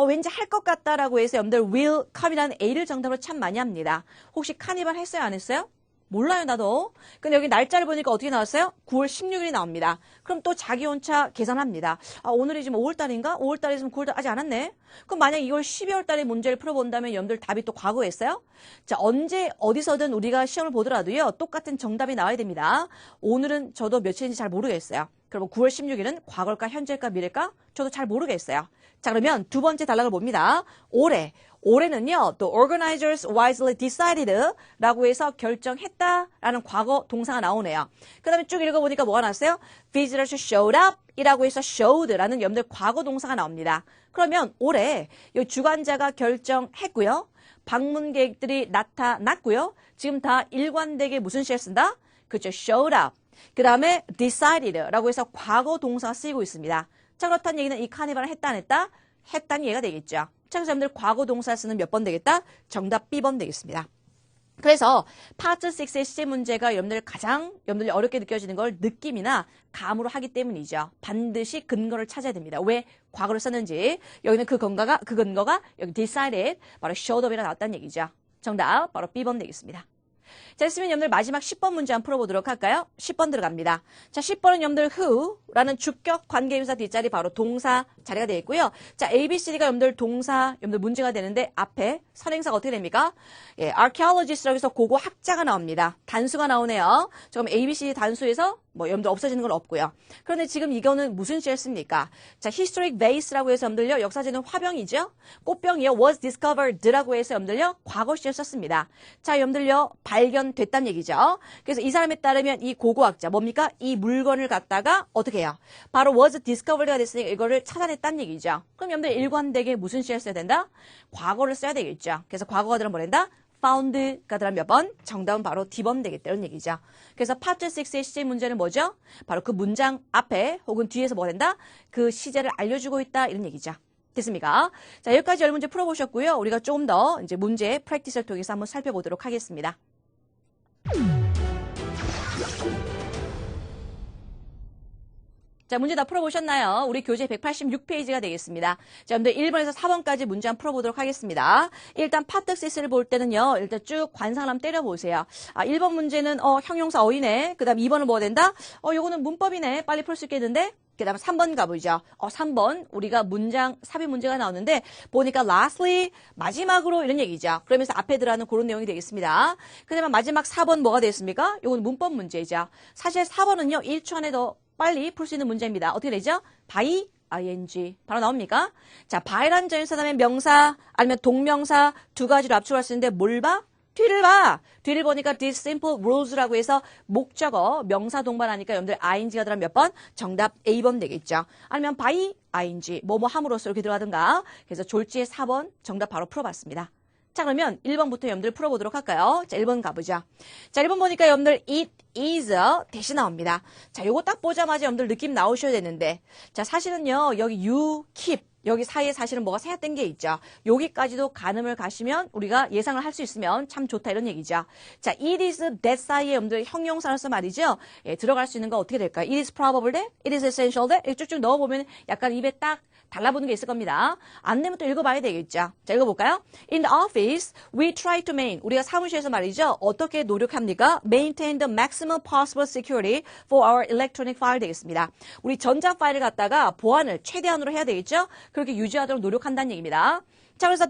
왠지 할 것 같다라고 해서 여러분들 will come이라는 A를 정답으로 참 많이 합니다. 혹시 카니발 했어요? 안 했어요? 몰라요, 나도. 근데 여기 날짜를 보니까 어떻게 나왔어요? 9월 16일이 나옵니다. 그럼 또 자기 온차 계산합니다. 오늘이 지금 5월달인가? 5월달에 지금 9월달 아직 안 왔네? 그럼 만약 이걸 12월달에 문제를 풀어본다면 여러분들 답이 또 과거였어요? 자, 언제 어디서든 우리가 시험을 보더라도요, 똑같은 정답이 나와야 됩니다. 오늘은 저도 며칠인지 잘 모르겠어요. 그럼 9월 16일은 과거일까, 현재일까, 미래일까? 저도 잘 모르겠어요. 자, 그러면 두 번째 단락을 봅니다. 올해는요, the organizers wisely decided 라고 해서 결정했다라는 과거 동사가 나오네요. 그 다음에 쭉 읽어보니까 뭐가 나왔어요? visitors showed up 이라고 해서 showed라는 여러분들 과거 동사가 나옵니다. 그러면 올해 이 주관자가 결정했고요. 방문객들이 나타났고요. 지금 다 일관되게 무슨 시를 쓴다? 그렇죠. showed up. 그 다음에 decided라고 해서 과거 동사가 쓰이고 있습니다. 자, 그렇다는 얘기는 이 카니발을 했다 안 했다? 했다는 얘기가 되겠죠. 자, 그래서 여러분들 과거 동사 쓰는 몇 번 되겠다? 정답 B번 되겠습니다. 그래서 파트 6의 시제 문제가 여러분들이 어렵게 느껴지는 걸 느낌이나 감으로 하기 때문이죠. 반드시 근거를 찾아야 됩니다. 왜 과거를 썼는지. 여기는 그 근거가 여기 decided, 바로 showed up이라 나왔다는 얘기죠. 정답 바로 B번 되겠습니다. 자, 됐으면 여러분들 마지막 10번 문제 한번 풀어보도록 할까요? 10번 들어갑니다. 자, 10번은 여러분들 who라는 주격 관계인사 뒷자리 바로 동사 자리가 되어 있고요. 자, A, B, C, D가 여러분들 문제가 되는데 앞에 선행사가 어떻게 됩니까? 예, archaeologist라고 해서 고고 학자가 나옵니다. 단수가 나오네요. 그럼 A, B, C, D 단수에서 여러분들 없어지는 건 없고요. 그런데 지금 이거는 무슨 시를 씁니까? 자, historic vase라고 해서 여러분들요, 역사제는 화병이죠? 꽃병이요, was discovered라고 해서 여러분들요, 과거 시를 썼습니다. 자, 여러분들요, 발견됐다는 얘기죠. 그래서 이 사람에 따르면 이 고고학자, 뭡니까? 이 물건을 갖다가 어떻게 해요? 바로 was discovered가 됐으니까 이거를 찾아냈다는 얘기죠. 그럼 여러분들 일관되게 무슨 시를 써야 된다? 과거를 써야 되겠죠. 그래서 과거가 들은 뭐란다? found가 들어가면 몇 번? 정답은 바로 D번 되겠다 이런 얘기죠. 그래서 파트 6의 시제 문제는 뭐죠? 바로 그 문장 앞에 혹은 뒤에서 뭐가 된다? 그 시제를 알려주고 있다 이런 얘기죠. 됐습니까? 자, 여기까지 열 문제 풀어보셨고요. 우리가 조금 더 이제 문제 프랙티스를 통해서 한번 살펴보도록 하겠습니다. 자, 문제 다 풀어보셨나요? 우리 교재 186페이지가 되겠습니다. 자, 여러분들 1번에서 4번까지 문제 한번 풀어보도록 하겠습니다. 일단 파트 6를 볼 때는요, 일단 쭉 관상을 한번 때려보세요. 1번 문제는, 형용사 어이네. 그 다음 2번은 뭐가 된다? 요거는 문법이네. 빨리 풀 수 있겠는데? 그 다음 3번 가보죠. 3번, 우리가 문장, 삽입 문제가 나오는데, 보니까 lastly, 마지막으로 이런 얘기죠. 그러면서 앞에 들어가는 그런 내용이 되겠습니다. 그 다음에 마지막 4번 뭐가 되겠습니까? 요건 문법 문제죠. 사실 4번은요, 1초 안에 더 빨리 풀 수 있는 문제입니다. 어떻게 되죠? by, ing. 바로 나옵니까? 자, by란 전치사다음에 명사, 아니면 동명사 두 가지로 압축할 수 있는데 뭘 봐? 뒤를 봐. 뒤를 보니까 these simple rules라고 해서 목적어, 명사 동반하니까 여러분들 ing가 들어가면 몇 번? 정답 A번 되겠죠. 아니면 by, ing, 뭐뭐 함으로써 이렇게 들어가든가. 그래서 졸지의 4번 정답 바로 풀어봤습니다. 자, 그러면 1번부터 여러분들 풀어보도록 할까요? 자, 1번 가보죠. 자, 1번 보니까 여러분들 it is 대신 나옵니다. 자, 요거 딱 보자마자 여러분들 느낌 나오셔야 되는데. 자, 사실은요, 여기 you, keep. 여기 사이에 사실은 뭐가 생략된 게 있죠. 여기까지도 가늠을 가시면 우리가 예상을 할 수 있으면 참 좋다 이런 얘기죠. 자, it is that 사이에 여러분들 형용사로서 말이죠. 예, 들어갈 수 있는 거 어떻게 될까요? It is probable that, it is essential that 이렇게 쭉쭉 넣어보면 약간 입에 딱 달라붙는 게 있을 겁니다. 안 되면 또 읽어봐야 되겠죠. 자, 읽어볼까요? In the office, we try to maintain. 우리가 사무실에서 말이죠. 어떻게 노력합니까? Maintain the maximum possible security for our electronic file 되겠습니다. 우리 전자 파일을 갖다가 보안을 최대한으로 해야 되겠죠? 그렇게 유지하도록 노력한다는 얘기입니다. 자, 그래서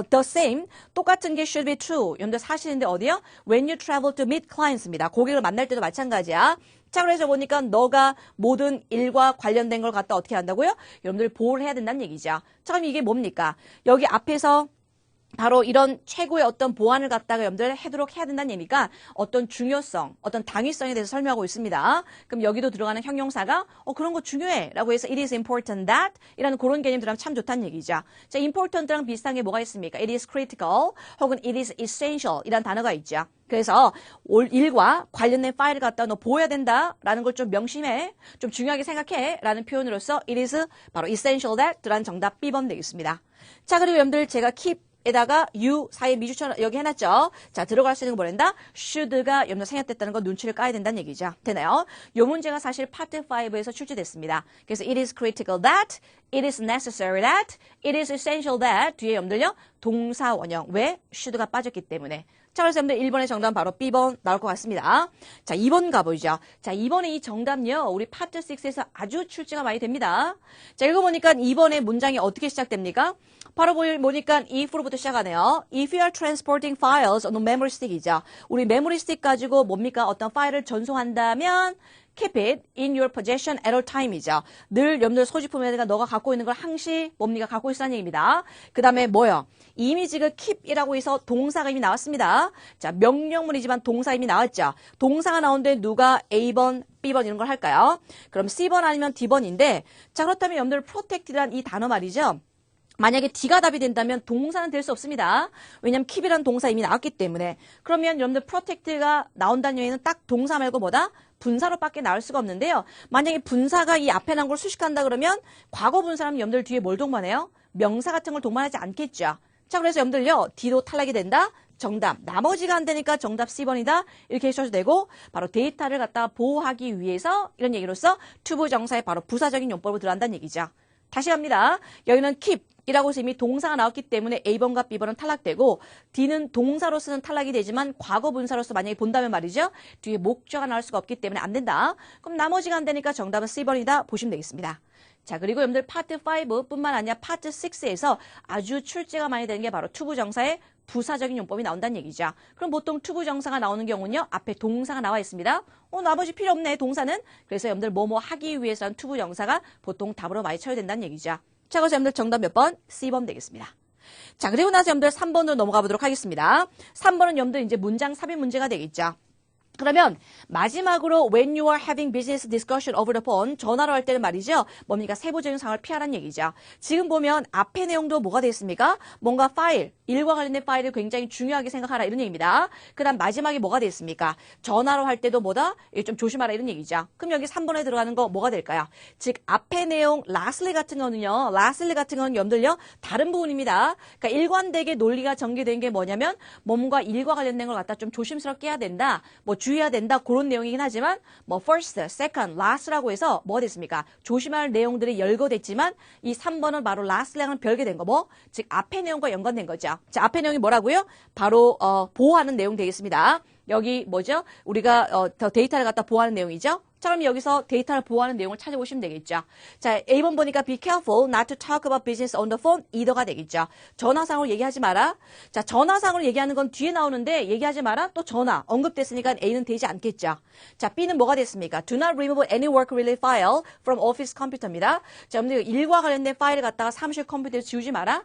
the same, 똑같은 게 should be true. 여러분들 사실인데 어디요? When you travel to meet clients입니다. 고객을 만날 때도 마찬가지야. 자, 그래서 보니까 너가 모든 일과 관련된 걸 갖다 어떻게 한다고요? 여러분들 보호를 해야 된다는 얘기죠. 자, 그럼 이게 뭡니까? 여기 앞에서 바로 이런 최고의 어떤 보안을 갖다가 여러분들 해도록 해야 된다는 얘기가 어떤 중요성, 어떤 당위성에 대해서 설명하고 있습니다. 그럼 여기도 들어가는 형용사가 그런 거 중요해 라고 해서 it is important that 이라는 그런 개념 들어가면 참 좋다는 얘기죠. 자, important랑 비슷한 게 뭐가 있습니까? it is critical 혹은 it is essential 이란 단어가 있죠. 그래서 일과 관련된 파일을 갖다 너 보호해야 된다라는 걸 좀 명심해, 좀 중요하게 생각해 라는 표현으로서 it is 바로 essential that 라는 정답 B번 되겠습니다. 자, 그리고 여러분들 제가 keep 에다가 you 사이에 미주처럼 여기 해놨죠. 자, 들어갈 수 있는 거 뭐란다? should가 여러분들 생략됐다는 거 눈치를 까야 된다는 얘기죠. 되나요? 요 문제가 사실 파트 5에서 출제됐습니다. 그래서 it is critical that, it is necessary that, it is essential that 뒤에 여러분들요 동사 원형 왜? should가 빠졌기 때문에. 자, 그래서 여러분들 1번의 정답은 바로 B번 나올 것 같습니다. 자, 2번 가보죠. 자, 2번의 이 정답은요, 우리 파트 6에서 아주 출제가 많이 됩니다. 자, 읽어보니까 2번의 문장이 어떻게 시작됩니까? 바로 보니까 if로부터 시작하네요. If you are transporting files on a memory stick이죠. 우리 메모리 스틱 가지고 뭡니까? 어떤 파일을 전송한다면 keep it in your possession at all time이죠. 늘 여러분들 소지품에다가 너가 갖고 있는 걸 항시 뭡니까? 갖고 있으라는 얘기입니다. 그 다음에 뭐요? 이미 지금 keep이라고 해서 동사가 이미 나왔습니다. 자, 명령문이지만 동사 이미 나왔죠. 동사가 나오는데 누가 A번, B번 이런 걸 할까요? 그럼 C번 아니면 D번인데 자, 그렇다면 여러분들 protect란 이 단어 말이죠. 만약에 D가 답이 된다면 동사는 될 수 없습니다. 왜냐하면 keep이라는 동사 이미 나왔기 때문에. 그러면 여러분들 protect가 나온다는 얘기는 딱 동사 말고 뭐다? 분사로밖에 나올 수가 없는데요. 만약에 분사가 이 앞에 나온 걸 수식한다 그러면 과거 분사라면 여러분들 뒤에 뭘 동반해요? 명사 같은 걸 동반하지 않겠죠. 자, 그래서 여러분들요. D도 탈락이 된다. 정답. 나머지가 안 되니까 정답 C번이다. 이렇게 해주셔도 되고 바로 데이터를 갖다 보호하기 위해서 이런 얘기로서 투부 정사의 바로 부사적인 용법으로 들어간다는 얘기죠. 다시 갑니다. 여기는 keep. 이라고 해서 이미 동사가 나왔기 때문에 A번과 B번은 탈락되고 D는 동사로서는 탈락이 되지만 과거 분사로서 만약에 본다면 말이죠. 뒤에 목적어가 나올 수가 없기 때문에 안 된다. 그럼 나머지가 안 되니까 정답은 C번이다 보시면 되겠습니다. 자, 그리고 여러분들 파트 5뿐만 아니라 파트 6에서 아주 출제가 많이 되는 게 바로 투부정사의 부사적인 용법이 나온다는 얘기죠. 그럼 보통 투부정사가 나오는 경우는요. 앞에 동사가 나와 있습니다. 나머지 필요 없네 동사는. 그래서 여러분들 뭐뭐 하기 위해서는 투부정사가 보통 답으로 많이 쳐야 된다는 얘기죠. 자, 그래서 여러분들 정답 몇 번? C번 되겠습니다. 자, 그리고 나서 여러분들 3번으로 넘어가 보도록 하겠습니다. 3번은 여러분들 이제 문장 삽입 문제가 되겠죠. 그러면 마지막으로 when you are having business discussion over the phone 전화로 할 때는 말이죠. 뭡니까? 세부적인 상황을 피하라는 얘기죠. 지금 보면 앞의 내용도 뭐가 되어 있습니까? 뭔가 파일, 일과 관련된 파일을 굉장히 중요하게 생각하라 이런 얘기입니다. 그 다음 마지막에 뭐가 되어 있습니까? 전화로 할 때도 뭐다? 좀 조심하라 이런 얘기죠. 그럼 여기 3번에 들어가는 거 뭐가 될까요? 즉 앞의 내용 lastly 같은 거는요. lastly 같은 건 여러분들요. 다른 부분입니다. 그러니까 일관되게 논리가 전개된 게 뭐냐면 뭔가 일과 관련된 걸 갖다 좀 조심스럽게 해야 된다. 뭐 주의해야 된다. 그런 내용이긴 하지만 뭐 first, second, last라고 해서 뭐가 됐습니까? 조심할 내용들이 열거됐지만 이 3번은 바로 last랑은 별개된 거 뭐? 즉 앞의 내용과 연관된 거죠. 자, 앞의 내용이 뭐라고요? 바로 보호하는 내용 되겠습니다. 여기 뭐죠? 우리가 더 데이터를 갖다 보호하는 내용이죠. 자, 그럼 여기서 데이터를 보호하는 내용을 찾아보시면 되겠죠. 자, A번 보니까 be careful not to talk about business on the phone either가 되겠죠. 전화상으로 얘기하지 마라. 자, 전화상으로 얘기하는 건 뒤에 나오는데 얘기하지 마라. 또 전화 언급됐으니까 A는 되지 않겠죠. 자, B는 뭐가 됐습니까? Do not remove any work-related file from office computer입니다. 자, 여러분들 일과 관련된 파일을 갖다가 사무실 컴퓨터에 지우지 마라.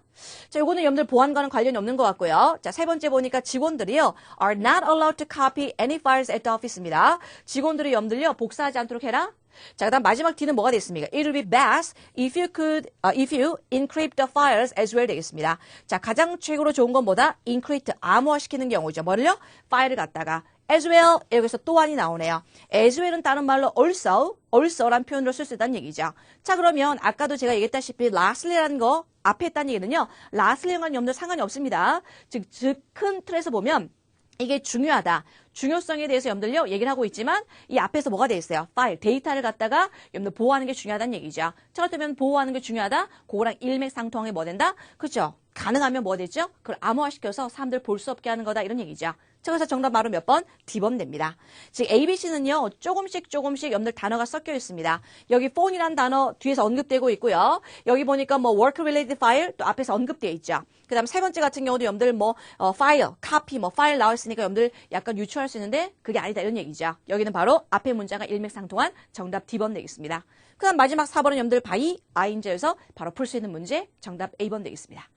자, 요거는 여러분들 보안과는 관련이 없는 것 같고요. 자, 세 번째 보니까 직원들이요 are not allowed to copy any files at the office입니다. 직원들이 여러분들요 복사하지 않도록 해라. 자, 그다음 마지막 D는 뭐가 됐습니까? It would be best if you encrypt the files as well 되겠습니다. 자, 가장 최고로 좋은 건 뭐다? encrypt, 암호화시키는 경우죠. 뭐를요? 파일을 갖다가 as well, 여기서 또한이 나오네요. as well은 다른 말로 also란 표현으로 쓸 수 있다는 얘기죠. 자, 그러면 아까도 제가 얘기했다시피 lastly라는 거 앞에 했다는 얘기는요. lastly랑은 여러분들 상관이 없습니다. 즉 큰 틀에서 보면 이게 중요하다. 중요성에 대해서 여러분들요 얘기를 하고 있지만 이 앞에서 뭐가 돼 있어요? 파일, 데이터를 갖다가 여러분들 보호하는 게 중요하다는 얘기죠. 자, 그렇다면 보호하는 게 중요하다? 그거랑 일맥상통하게 뭐 된다? 그렇죠? 가능하면 뭐 되죠? 그걸 암호화시켜서 사람들 볼 수 없게 하는 거다 이런 얘기죠. 자, 그래서 정답 바로 몇 번? D번 됩니다. 즉 ABC는요. 조금씩 여러분들 단어가 섞여 있습니다. 여기 phone이라는 단어 뒤에서 언급되고 있고요. 여기 보니까 뭐 work related file 또 앞에서 언급되어 있죠. 그 다음 세 번째 같은 경우도 여러분들 뭐 파일, copy 뭐 파일 나와 있으니까 여러분들 약간 유추할 수 있는데 그게 아니다 이런 얘기죠. 여기는 바로 앞에 문자가 일맥상통한 정답 D번 되겠습니다. 그 다음 마지막 4번은 여러분들 by, ing에서 바로 풀 수 있는 문제 정답 A번 되겠습니다.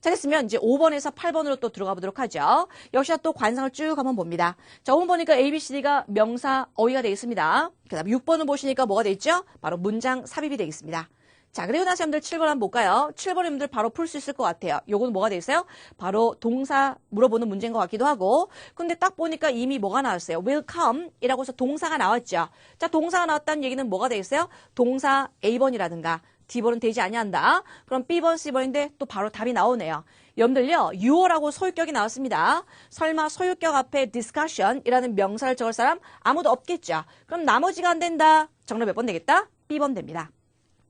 자, 됐으면 이제 5번에서 8번으로 또 들어가 보도록 하죠. 역시나 또 관상을 쭉 한번 봅니다. 자, 5번 보니까 A, B, C, D가 명사, 어휘가 되겠습니다. 그 다음 6번을 보시니까 뭐가 되겠죠? 바로 문장 삽입이 되겠습니다. 자, 그리고 나서 여러분들 7번 한번 볼까요? 7번 여러분들 바로 풀 수 있을 것 같아요. 요거는 뭐가 되겠어요? 바로 동사 물어보는 문제인 것 같기도 하고. 근데 딱 보니까 이미 뭐가 나왔어요? will come 이라고 해서 동사가 나왔죠. 자, 동사가 나왔다는 얘기는 뭐가 되겠어요? 동사 A번이라든가 D번은 되지 아니한다. 그럼 B번, C번인데 또 바로 답이 나오네요. 여러분들요, 유어라고 소유격이 나왔습니다. 설마 소유격 앞에 discussion이라는 명사를 적을 사람 아무도 없겠죠. 그럼 나머지가 안 된다. 정답 몇 번 되겠다? B번 됩니다.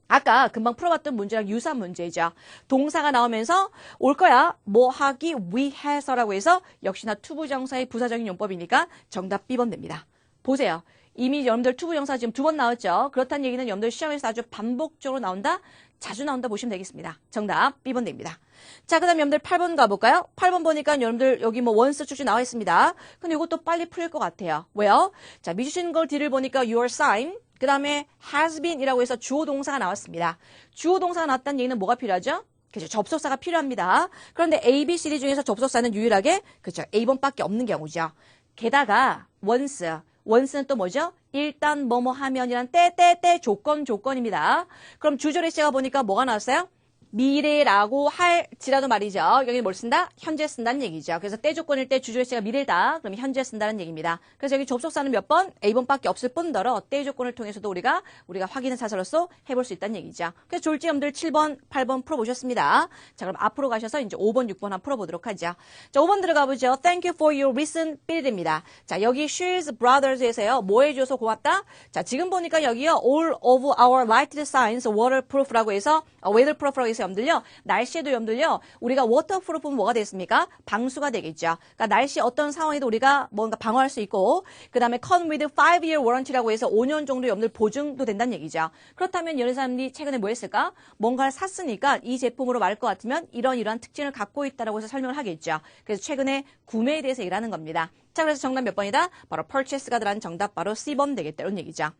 아까 금방 풀어봤던 문제랑 유사한 문제죠. 동사가 나오면서 올 거야. 뭐 하기 위해서라고 해서 역시나 투부정사의 부사적인 용법이니까 정답 B번 됩니다. 보세요. 이미 여러분들 투부정사 지금 2번 나왔죠. 그렇다는 얘기는 여러분들 시험에서 아주 반복적으로 나온다. 자주 나온다 보시면 되겠습니다. 정답 B번 됩니다. 자, 그 다음 여러분들 8번 가볼까요? 8번 보니까 여러분들 여기 뭐 원스 출시 나와 있습니다. 근데 이것도 빨리 풀릴 것 같아요. 왜요? 자, 미주신 걸 D를 보니까 your sign 그 다음에 has been 이라고 해서 주어 동사가 나왔습니다. 주어 동사가 나왔다는 얘기는 뭐가 필요하죠? 그죠? 접속사가 필요합니다. 그런데 A, B, C, D 중에서 접속사는 유일하게 그죠? A번밖에 없는 경우죠. 게다가 once는 또 뭐죠? 일단 뭐뭐 하면이란 조건입니다. 그럼 주절의 시가 보니까 뭐가 나왔어요? 미래라고 할지라도 말이죠. 여기 뭘 쓴다? 현재 쓴다는 얘기죠. 그래서 때 조건일 때 주절의 시가 미래다. 그럼 현재 쓴다는 얘기입니다. 그래서 여기 접속사는 몇 번? A번밖에 없을 뿐더러 때 조건을 통해서도 우리가 확인의 사설로서 해볼 수 있다는 얘기죠. 그래서 졸지 여러분들 7번, 8번 풀어보셨습니다. 자, 그럼 앞으로 가셔서 이제 5번, 6번 한번 풀어보도록 하죠. 자, 5번 들어가 보죠. Thank you for your recent bill입니다. 자, 여기 She's Brothers에서요. 뭐 해줘서 고맙다? 자, 지금 보니까 여기요. All of our lighted signs waterproof라고 해서 weatherproof라고 해서 여러분들요. 날씨에도 여러분들요. 우리가 waterproof은 뭐가 되겠습니까? 방수가 되겠죠. 그러니까 날씨 어떤 상황에도 우리가 뭔가 방어할 수 있고 그 다음에 come with 5-year warranty라고 해서 5년 정도 여러분들 보증도 된다는 얘기죠. 그렇다면 이런 사람들이 최근에 뭐 했을까? 뭔가를 샀으니까 이 제품으로 말 것 같으면 이러한 특징을 갖고 있다라고 해서 설명을 하겠죠. 그래서 최근에 구매에 대해서 일하는 겁니다. 자, 그래서 정답 몇 번이다? 바로 purchase가 들어간 정답 바로 C번 되겠다. 이런 얘기죠.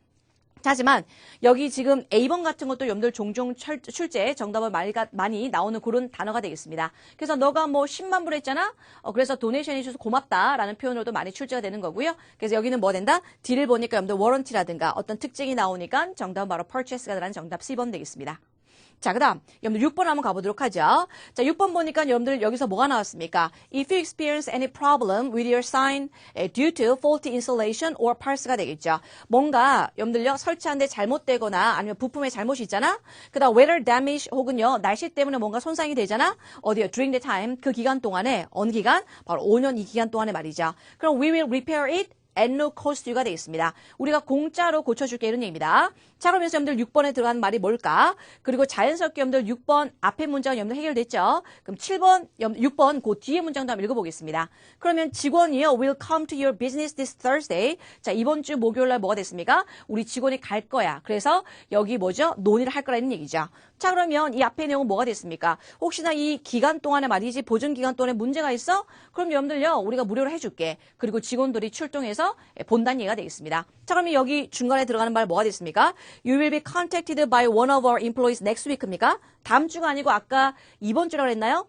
하지만 여기 지금 A번 같은 것도 여러분들 종종 출제 정답을 많이 나오는 그런 단어가 되겠습니다. 그래서 너가 뭐 10만 불 했잖아? 그래서 도네이션 해줘서 고맙다라는 표현으로도 많이 출제가 되는 거고요. 그래서 여기는 뭐 된다? D를 보니까 여러분들 워런티라든가 어떤 특징이 나오니까 정답은 바로 purchase가 들어가는 정답 C번 되겠습니다. 자, 그 다음 여러분들 6번 한번 가보도록 하죠. 자, 6번 보니까 여러분들 여기서 뭐가 나왔습니까? If you experience any problem with your sign due to faulty installation or parts가 되겠죠. 뭔가 여러분들요 설치하는데 잘못되거나 아니면 부품에 잘못이 있잖아. 그 다음 weather damage 혹은요 날씨 때문에 뭔가 손상이 되잖아. 어디요? During the time 그 기간 동안에 어느 기간? 바로 5년 이 기간 동안에 말이죠. 그럼 we will repair it at no cost가 되겠습니다. 우리가 공짜로 고쳐줄게 이런 얘기입니다. 자, 그러면서 여러분들 6번에 들어간 말이 뭘까? 그리고 자연스럽게 여러분들 6번 앞에 문장은 여러분들 해결됐죠? 그럼 7번, 6번 그 뒤에 문장도 한번 읽어보겠습니다. 그러면 직원이요 will come to your business this Thursday. 자, 이번 주 목요일 날 뭐가 됐습니까? 우리 직원이 갈 거야. 그래서 여기 뭐죠? 논의를 할 거라는 얘기죠. 자, 그러면 이 앞에 내용은 뭐가 됐습니까? 혹시나 이 기간 동안에 말이지 보증 기간 동안에 문제가 있어? 그럼 여러분들요 우리가 무료로 해줄게. 그리고 직원들이 출동해서 본다는 얘기가 되겠습니다. 자, 그러면 여기 중간에 들어가는 말 뭐가 됐습니까? You will be contacted by one of our employees next week입니까? 다음 주가 아니고 아까 이번 주라고 했나요?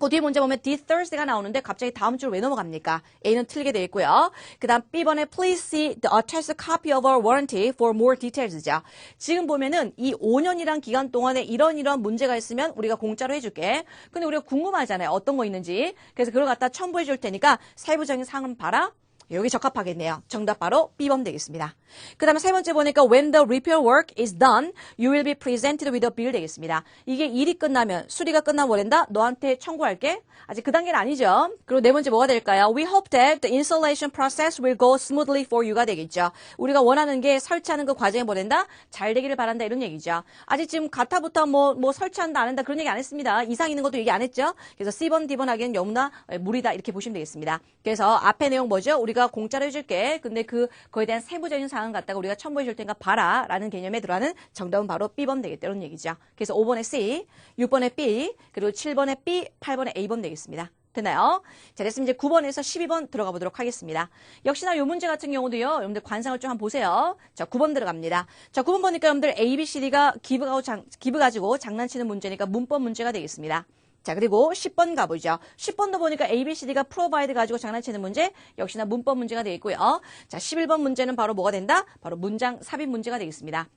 그 뒤에 문제 보면 this Thursday가 나오는데 갑자기 다음 주로 왜 넘어갑니까? A는 틀리게 되어 있고요. 그 다음 B번에 please see the attached copy of our warranty for more details죠. 지금 보면은 이 5년이란 기간 동안에 이런 문제가 있으면 우리가 공짜로 해줄게. 근데 우리가 궁금하잖아요. 어떤 거 있는지. 그래서 그걸 갖다 첨부해 줄 테니까 세부적인 사항은 봐라. 여기 적합하겠네요. 정답 바로 B번 되겠습니다. 그 다음에 세 번째 보니까 when the repair work is done, you will be presented with a bill 되겠습니다. 이게 일이 끝나면, 수리가 끝나면 뭐 된다? 너한테 청구할게. 아직 그 단계는 아니죠. 그리고 네 번째 뭐가 될까요? We hope that the installation process will go smoothly for you가 되겠죠. 우리가 원하는 게 설치하는 그 과정이 뭐 된다? 잘 되기를 바란다 이런 얘기죠. 아직 지금 가타부터 뭐 설치한다 안 한다 그런 얘기 안 했습니다. 이상 있는 것도 얘기 안 했죠. 그래서 C번, D번 하기엔 너무나 무리다 이렇게 보시면 되겠습니다. 그래서 앞에 내용 뭐죠? 우리가 공짜로 해줄게. 근데 그거에 대한 세부적인 사항 갖다가 우리가 첨부해 줄 테니까 봐라 라는 개념에 들어가는 정답은 바로 B번 되겠다 이런 얘기죠. 그래서 5번에 C, 6번에 B, 그리고 7번에 B, 8번에 A번 되겠습니다. 됐나요? 자, 됐으면 이제 9번에서 12번 들어가 보도록 하겠습니다. 역시나 이 문제 같은 경우도요, 여러분들 관상을 좀 한번 보세요. 자, 9번 들어갑니다. 자, 9번 보니까 여러분들 A, B, C, D가 기브 가지고 장난치는 문제니까 문법 문제가 되겠습니다. 자, 그리고 10번 가보죠. 10번도 보니까 A, B, C, D가 provide 가지고 장난치는 문제, 역시나 문법 문제가 되겠고요. 자, 11번 문제는 바로 뭐가 된다? 바로 문장 삽입 문제가 되겠습니다.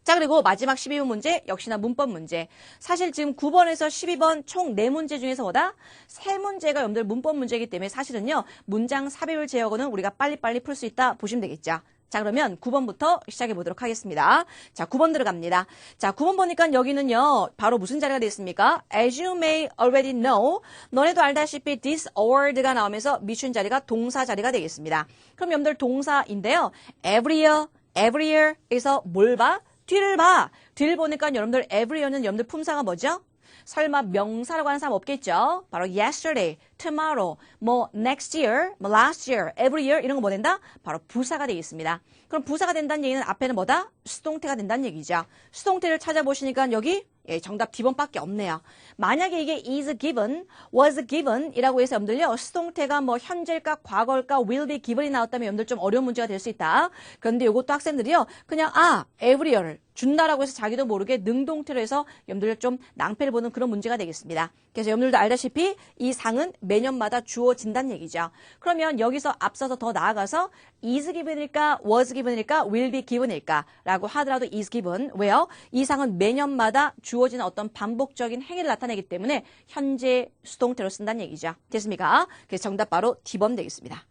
자, 그리고 마지막 12번 문제, 역시나 문법 문제. 사실 지금 9번에서 12번 총 4문제 중에서 뭐다? 3문제가 여러분들 문법 문제이기 때문에 사실은요, 문장 삽입을 제어하고는 우리가 빨리빨리 풀 수 있다 보시면 되겠죠. 자, 그러면 9번부터 시작해 보도록 하겠습니다. 자, 9번 들어갑니다. 자, 9번 보니까 여기는요, 바로 무슨 자리가 됐습니까? As you may already know, 너네도 알다시피 this award가 나오면서 미춘 자리가 동사 자리가 되겠습니다. 그럼 여러분들 동사인데요. every year에서 뭘 봐? 뒤를 봐. 뒤를 보니까 여러분들 every year는 여러분들 품사가 뭐죠? 설마 명사라고 하는 사람 없겠죠? 바로 yesterday, tomorrow, 뭐 next year, 뭐 last year, every year 이런 거 뭐 된다? 바로 부사가 되겠습니다. 그럼 부사가 된다는 얘기는 앞에는 뭐다? 수동태가 된다는 얘기죠. 수동태를 찾아보시니까 여기 정답 D번밖에 없네요. 만약에 이게 is given, was given 이라고 해서 여러분들요. 수동태가 뭐 현재일까 과거일까 will be given이 나왔다면 여러분들 좀 어려운 문제가 될 수 있다. 그런데 이것도 학생들이요. 그냥 every year를 준다라고 해서 자기도 모르게 능동태로 해서 여러분들 좀 낭패를 보는 그런 문제가 되겠습니다. 그래서 여러분들도 알다시피 이 상은 매년마다 주어진다는 얘기죠. 그러면 여기서 앞서서 더 나아가서 is given일까 was given일까 will be given일까 라고 하더라도 is given. 왜요? 이 상은 매년마다 주어지는 어떤 반복적인 행위를 나타내기 때문에 현재 수동태로 쓴다는 얘기죠. 됐습니까? 그래서 정답 바로 D번 되겠습니다.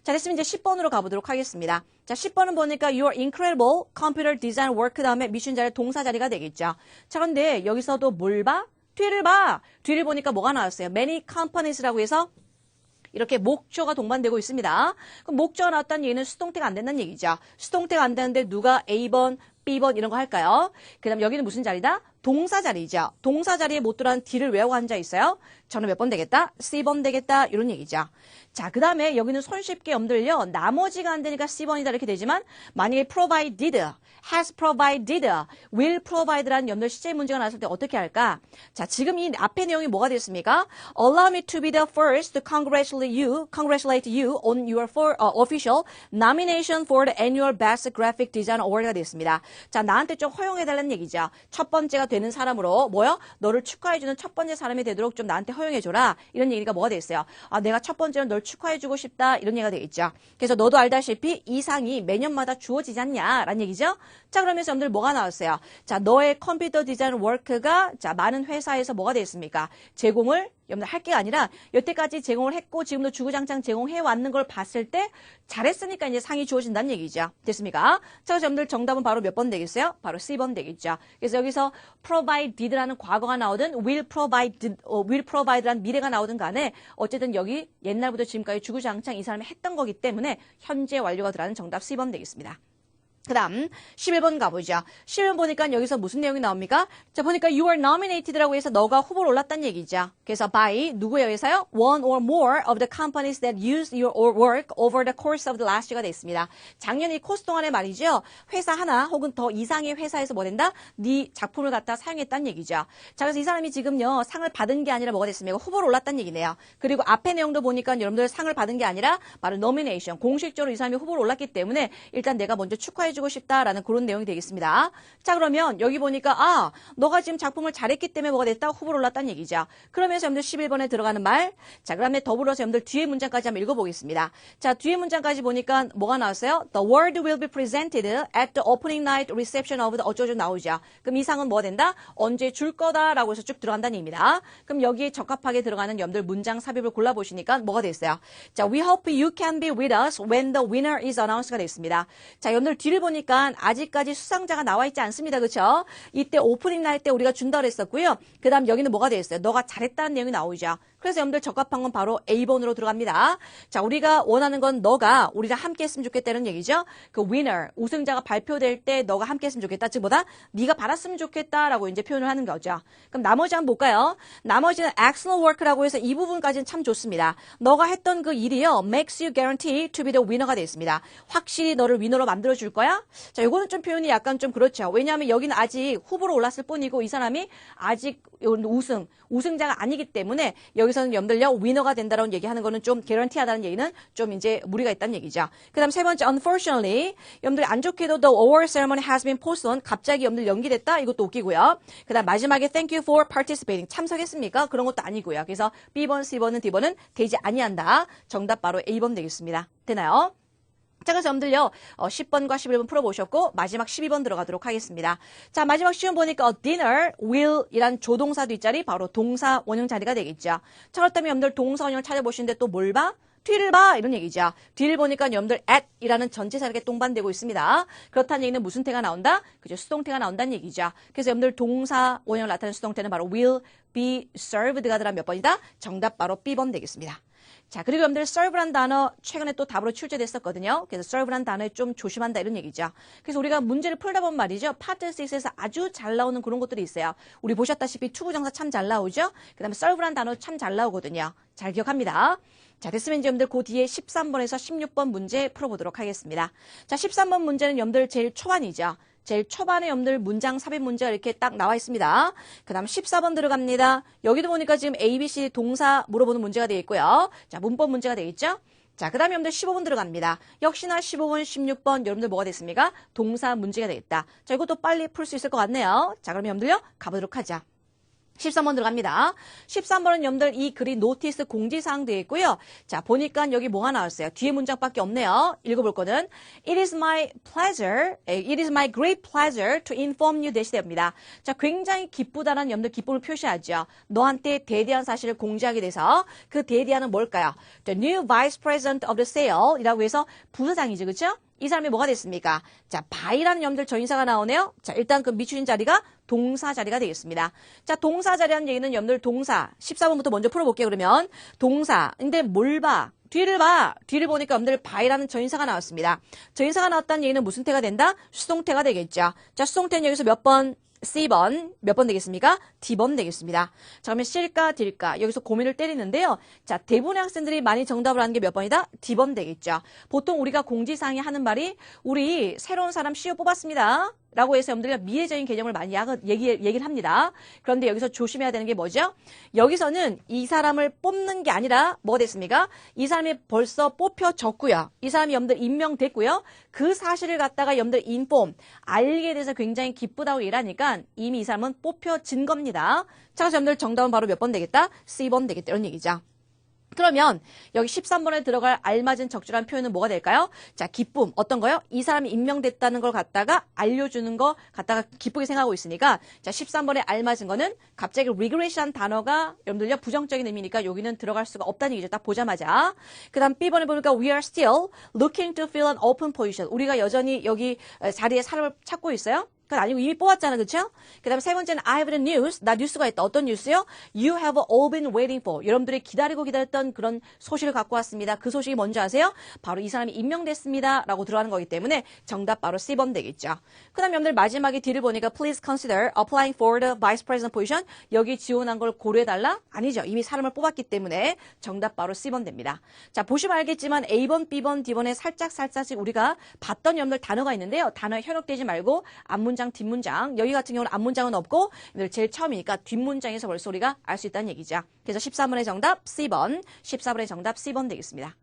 자, 됐으면 이제 10번으로 가보도록 하겠습니다. 자, 10번은 보니까 your incredible computer design work 다음에 미션 자리 동사 자리가 되겠죠. 자, 그런데 여기서도 뭘 봐? 뒤를 봐. 뒤를 보니까 뭐가 나왔어요? many companies라고 해서 이렇게 목조가 동반되고 있습니다. 그럼 목조가 나왔다는 얘기는 수동태가 안 된다는 얘기죠. 수동태가 안 되는데 누가 A번, B번 이런 거 할까요? 그 다음 여기는 무슨 자리다? 동사 자리죠. 동사 자리에 못 들어간 D를 외우고 앉아 있어요. 저는 몇 번 되겠다? C번 되겠다. 이런 얘기죠. 자, 그 다음에 여기는 손쉽게 염들요. 나머지가 안 되니까 C번이다 이렇게 되지만 만약에 provided, has provided, will provide라는 염들 시제 문제가 나왔을 때 어떻게 할까? 자, 지금 이 앞에 내용이 뭐가 됐습니까? Allow me to be the first to congratulate you on your official nomination for the annual Best Graphic Design Award가 됐습니다. 자, 나한테 좀 허용해달라는 얘기죠. 첫 번째가 되는 사람으로 뭐요? 너를 축하해주는 첫 번째 사람이 되도록 좀 나한테 허용해줘라. 이런 얘기가 뭐가 됐어요? 아, 내가 첫 번째로 널 축하해주고 싶다. 이런 얘기가 되겠죠. 그래서 너도 알다시피 이 상이 매년마다 주어지지 않냐? 라는 얘기죠. 자, 그러면서 여러분들 뭐가 나왔어요? 자, 너의 컴퓨터 디자인 워크가 자, 많은 회사에서 뭐가 됐습니까? 제공을 여러분들 할 게 아니라 여태까지 제공을 했고 지금도 주구장창 제공해 왔는 걸 봤을 때 잘했으니까 이제 상이 주어진다는 얘기죠. 됐습니까? 자, 그래서 여러분들 정답은 바로 몇 번 되겠어요? 바로 C번 되겠죠. 그래서 여기서 provided라는 과거가 나오든 will provide라는 미래가 나오든 간에 어쨌든 여기 옛날부터 지금까지 주구장창 이 사람이 했던 거기 때문에 현재 완료가 들어가는 정답 C번 되겠습니다. 그 다음 11번 가보죠. 11번 보니까 여기서 무슨 내용이 나옵니까? 자, 보니까 you are nominated라고 해서 너가 후보로 올랐다는 얘기죠. 그래서 by 누구에 의해서요? One or more of the companies that used your work over the course of the last year가 됐습니다. 작년 이 코스 동안에 말이죠. 회사 하나 혹은 더 이상의 회사에서 뭐 된다? 네 작품을 갖다 사용했다는 얘기죠. 자, 그래서 이 사람이 지금요. 상을 받은 게 아니라 뭐가 됐습니까? 후보로 올랐다는 얘기네요. 그리고 앞에 내용도 보니까 여러분들 상을 받은 게 아니라 바로 nomination. 공식적으로 이 사람이 후보로 올랐기 때문에 일단 내가 먼저 축하해 주고 싶다라는 그런 내용이 되겠습니다. 자, 그러면 여기 보니까 아, 너가 지금 작품을 잘했기 때문에 뭐가 됐다? 후보로 올랐다는 얘기죠. 그러면서 여러분들 11번에 들어가는 말. 자, 그다음에 더불어서 여러분들 뒤에 문장까지 한번 읽어보겠습니다. 자, 뒤에 문장까지 보니까 뭐가 나왔어요? The award will be presented at the opening night reception of the 어쩌고 나오죠. 그럼 이 상은 뭐가 된다? 언제 줄 거다라고 해서 쭉 들어간다는 얘기입니다. 그럼 여기에 적합하게 들어가는 여러분들 문장 삽입을 골라보시니까 뭐가 됐어요? 자, we hope you can be with us when the winner is announced가 됐습니다. 자, 여러분들 뒤를 보니까 아직까지 수상자가 나와 있지 않습니다. 그렇죠? 이때 오프닝 날 때 우리가 준다 그랬었고요. 그 다음 여기는 뭐가 되었어요? 너가 잘했다는 내용이 나오죠. 그래서 여러분들 적합한 건 바로 A번으로 들어갑니다. 자, 우리가 원하는 건 너가 우리랑 함께 했으면 좋겠다는 얘기죠. 그 winner, 우승자가 발표될 때 너가 함께 했으면 좋겠다. 즉 뭐다? 네가 받았으면 좋겠다라고 이제 표현을 하는 거죠. 그럼 나머지 한번 볼까요? 나머지는 excellent work라고 해서 이 부분까지는 참 좋습니다. 너가 했던 그 일이요. makes you guarantee to be the winner가 되어 있습니다. 확실히 너를 위너로 만들어줄 거야? 자, 이거는 좀 표현이 약간 좀 그렇죠. 왜냐하면 여기는 아직 후보로 올랐을 뿐이고 이 사람이 아직 우승자가 아니기 때문에 여기서는 여러분들요 위너가 된다라는 얘기하는 거는 좀 개런티하다는 얘기는 좀 이제 무리가 있다는 얘기죠. 그다음 세 번째 unfortunately 여러분들이 안 좋게도 the award ceremony has been postponed 갑자기 여러분들 연기됐다 이것도 웃기고요. 그다음 마지막에 thank you for participating 참석했습니까? 그런 것도 아니고요. 그래서 B번, C번은 D번은 되지 아니한다. 정답 바로 A번 되겠습니다. 되나요? 자, 그래서 여러분들요, 10번과 11번 풀어보셨고, 마지막 12번 들어가도록 하겠습니다. 자, 마지막 시험 보니까 dinner, will 이란 조동사 뒷자리, 바로 동사 원형 자리가 되겠죠. 자, 그렇다면 여러분들 동사 원형을 찾아보시는데 또 뭘 봐? 뒤를 봐! 이런 얘기죠. 뒤를 보니까 여러분들 at 이라는 전치사 이렇게 동반되고 있습니다. 그렇다는 얘기는 무슨 태가 나온다? 그죠? 수동태가 나온다는 얘기죠. 그래서 여러분들 동사 원형을 나타내는 수동태는 바로 will be served가 들어간 몇 번이다? 정답 바로 B번 되겠습니다. 자, 그리고 여러분들 serve란 단어 최근에 또 답으로 출제됐었거든요. 그래서 serve란 단어에 좀 조심한다 이런 얘기죠. 그래서 우리가 문제를 풀다 보면 말이죠. 파트 6에서 아주 잘 나오는 그런 것들이 있어요. 우리 보셨다시피 투부정사 참 잘 나오죠. 그 다음에 serve란 단어 참 잘 나오거든요. 잘 기억합니다. 자, 됐으면 이제 여러분들 그 뒤에 13번에서 16번 문제 풀어보도록 하겠습니다. 자, 13번 문제는 여러분들 제일 초반이죠. 제일 초반에 여러분들 문장 삽입 문제가 이렇게 딱 나와 있습니다. 그 다음 14번 들어갑니다. 여기도 보니까 지금 A, B, C 동사 물어보는 문제가 되어 있고요. 자, 문법 문제가 되어 있죠. 자, 그 다음에 여러분들 15번 들어갑니다. 역시나 15번, 16번 여러분들 뭐가 됐습니까? 동사 문제가 되겠다. 자, 이것도 빨리 풀 수 있을 것 같네요. 자, 그럼 여러분들요 가보도록 하자. 13번 들어갑니다. 13번은 여러분들 이 글이 노티스 공지사항 되어 있고요. 자, 보니까 여기 뭐가 나왔어요? 뒤에 문장밖에 없네요. 읽어볼 거는 It is my great pleasure to inform you that 됩니다. 자, 굉장히 기쁘다는 여러분들 기쁨을 표시하죠. 너한테 대대한 사실을 공지하게 돼서 그 대대한은 뭘까요? The new vice president of the sale 이라고 해서 부사장이죠. 그렇죠? 이 사람이 뭐가 됐습니까? 자, by라는 여러분들 전인사가 나오네요. 자, 일단 그 미추린 자리가 동사 자리가 되겠습니다. 자, 동사 자리라는 얘기는 여러분들 동사 14번부터 먼저 풀어볼게요. 그러면 동사 근데 뭘 봐? 뒤를 봐. 뒤를 보니까 여러분들 by라는 전인사가 나왔습니다. 전인사가 나왔다는 얘기는 무슨 태가 된다? 수동태가 되겠죠. 자, 수동태는 여기서 몇 번? C번. 몇 번 되겠습니까? D번 되겠습니다. 자, 그러면 C일까 D일까? 여기서 고민을 때리는데요. 자, 대부분의 학생들이 많이 정답을 하는 게 몇 번이다? D번 되겠죠. 보통 우리가 공지사항에 하는 말이 우리 새로운 사람 CEO 뽑았습니다. 라고 해서 여러분들이 미래적인 개념을 많이 얘기를 합니다. 그런데 여기서 조심해야 되는 게 뭐죠? 여기서는 이 사람을 뽑는 게 아니라 뭐가 됐습니까? 이 사람이 벌써 뽑혀졌고요. 이 사람이 여러분들 임명됐고요. 그 사실을 갖다가 여러분들 알게 돼서 굉장히 기쁘다고 얘기하니까 이미 이 사람은 뽑혀진 겁니다. 자, 그래서 여러분들 정답은 바로 몇 번 되겠다? C번 되겠다. 이런 얘기죠. 그러면 여기 13번에 들어갈 알맞은 적절한 표현은 뭐가 될까요? 자, 기쁨. 어떤 거요? 이 사람이 임명됐다는 걸 갖다가 알려주는 거 갖다가 기쁘게 생각하고 있으니까 자, 13번에 알맞은 거는 갑자기 regret이라는 단어가 여러분들요 부정적인 의미니까 여기는 들어갈 수가 없다는 얘기죠. 딱 보자마자. 그 다음 B번에 보니까 we are still looking to fill an open position. 우리가 여전히 여기 자리에 사람을 찾고 있어요. 그건 아니고 이미 뽑았잖아, 그쵸? 그 다음에 세 번째는 I have the news. 나 뉴스가 있다. 어떤 뉴스요? You have all been waiting for. 여러분들이 기다리고 기다렸던 그런 소식을 갖고 왔습니다. 그 소식이 뭔지 아세요? 바로 이 사람이 임명됐습니다. 라고 들어가는 거기 때문에 정답 바로 C번 되겠죠. 그 다음에 여러분들 마지막에 뒤를 보니까 Please consider applying for the vice president position. 여기 지원한 걸 고려해달라? 아니죠. 이미 사람을 뽑았기 때문에 정답 바로 C번 됩니다. 자, 보시면 알겠지만 A번, B번, D번에 살짝씩 우리가 봤던 여러분들 단어가 있는데요. 단어에 현혹되지 말고 앞문장, 뒷문장. 여기 같은 경우는 앞문장은 없고 제일 처음이니까 뒷문장에서 벌써 우리가 알 수 있다는 얘기죠. 그래서 13번의 정답 C번, 14번의 정답 C번 되겠습니다.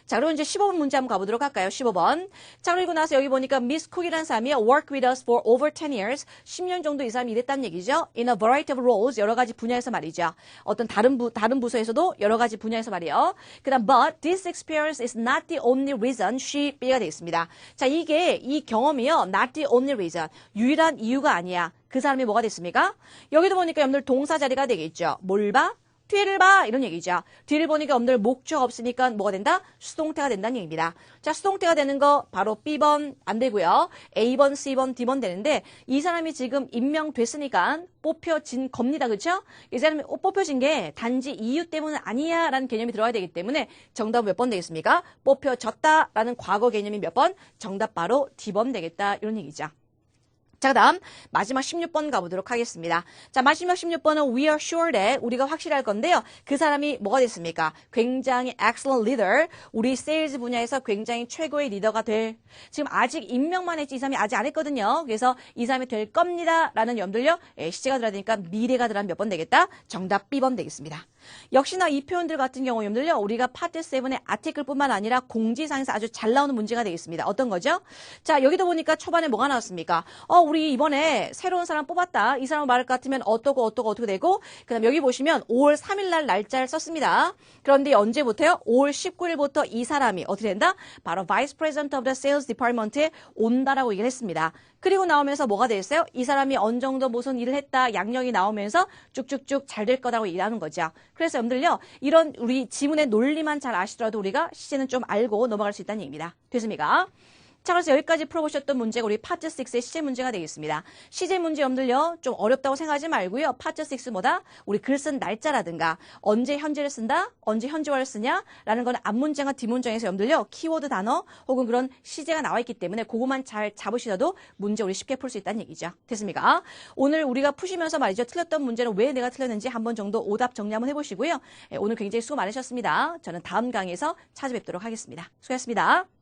자, 그럼 이제 15번 문제 한번 가보도록 할까요? 15번. 자, 그리고 나서 여기 보니까 Miss Cook이라는 사람이 work with us for over 10 years. 10년 정도 이 사람이 일했다는 얘기죠. In a variety of roles. 여러 가지 분야에서 말이죠. 어떤 다른 부서에서도 여러 가지 분야에서 말이에요. 그 다음, but this experience is not the only reason she B가 되겠습니다. 자, 이 경험이요. not the only reason. 유일한 이유가 아니야. 그 사람이 뭐가 됐습니까? 여기도 보니까 여러분들 동사 자리가 되겠죠. 뭘 봐? 뒤를 봐 이런 얘기죠. 뒤를 보니까 여러분들 목적 없으니까 뭐가 된다? 수동태가 된다는 얘기입니다. 자, 수동태가 되는 거 바로 B번 안 되고요. A번, C번, D번 되는데 이 사람이 지금 임명됐으니까 뽑혀진 겁니다. 그렇죠? 이 사람이 뽑혀진 게 단지 이유 때문은 아니야 라는 개념이 들어가야 되기 때문에 정답은 몇 번 되겠습니까? 뽑혀졌다라는 과거 개념이 몇 번? 정답 바로 D번 되겠다 이런 얘기죠. 자, 그 다음 마지막 16번 가보도록 하겠습니다. 자, 마지막 16번은 we are sure that 우리가 확실할 건데요. 그 사람이 뭐가 됐습니까? 굉장히 excellent leader, 우리 세일즈 분야에서 굉장히 최고의 리더가 될, 지금 아직 임명만 했지 이 사람이 아직 안 했거든요. 그래서 이 사람이 될 겁니다 라는 여러분들요. 시제가 들어야 되니까 미래가 들어가면 몇 번 되겠다? 정답 B번 되겠습니다. 역시나 이 표현들 같은 경우 여러분들요. 우리가 파트 7의 아티클뿐만 아니라 공지사항에서 아주 잘 나오는 문제가 되겠습니다. 어떤 거죠? 자, 여기도 보니까 초반에 뭐가 나왔습니까? 우리 이번에 새로운 사람 뽑았다. 이 사람 말할 것 같으면 어떻게 되고 그 다음 여기 보시면 5월 3일 날 날짜를 썼습니다. 그런데 언제부터요? 5월 19일부터 이 사람이 어떻게 된다? 바로 Vice President of the Sales Department에 온다라고 얘기를 했습니다. 그리고 나오면서 뭐가 되겠어요? 이 사람이 어느 정도 무슨 일을 했다 양력이 나오면서 쭉쭉쭉 잘 될 거라고 얘기하는 거죠. 그래서 여러분들요. 이런 우리 지문의 논리만 잘 아시더라도 우리가 시제는 좀 알고 넘어갈 수 있다는 얘기입니다. 됐습니까? 자, 그래서 여기까지 풀어보셨던 문제가 우리 파트 6의 시제 문제가 되겠습니다. 시제 문제 여러분들요. 좀 어렵다고 생각하지 말고요. 파트 6 뭐다? 우리 글 쓴 날짜라든가 언제 현재를 쓴다? 언제 현재화를 쓰냐? 라는 거는 앞문장과 뒷문장에서 여러분들요. 키워드 단어 혹은 그런 시제가 나와 있기 때문에 그것만 잘 잡으시더라도 문제 우리 쉽게 풀 수 있다는 얘기죠. 됐습니까? 오늘 우리가 푸시면서 말이죠. 틀렸던 문제는 왜 내가 틀렸는지 한 번 정도 오답 정리 한번 해보시고요. 오늘 굉장히 수고 많으셨습니다. 저는 다음 강의에서 찾아뵙도록 하겠습니다. 수고하셨습니다.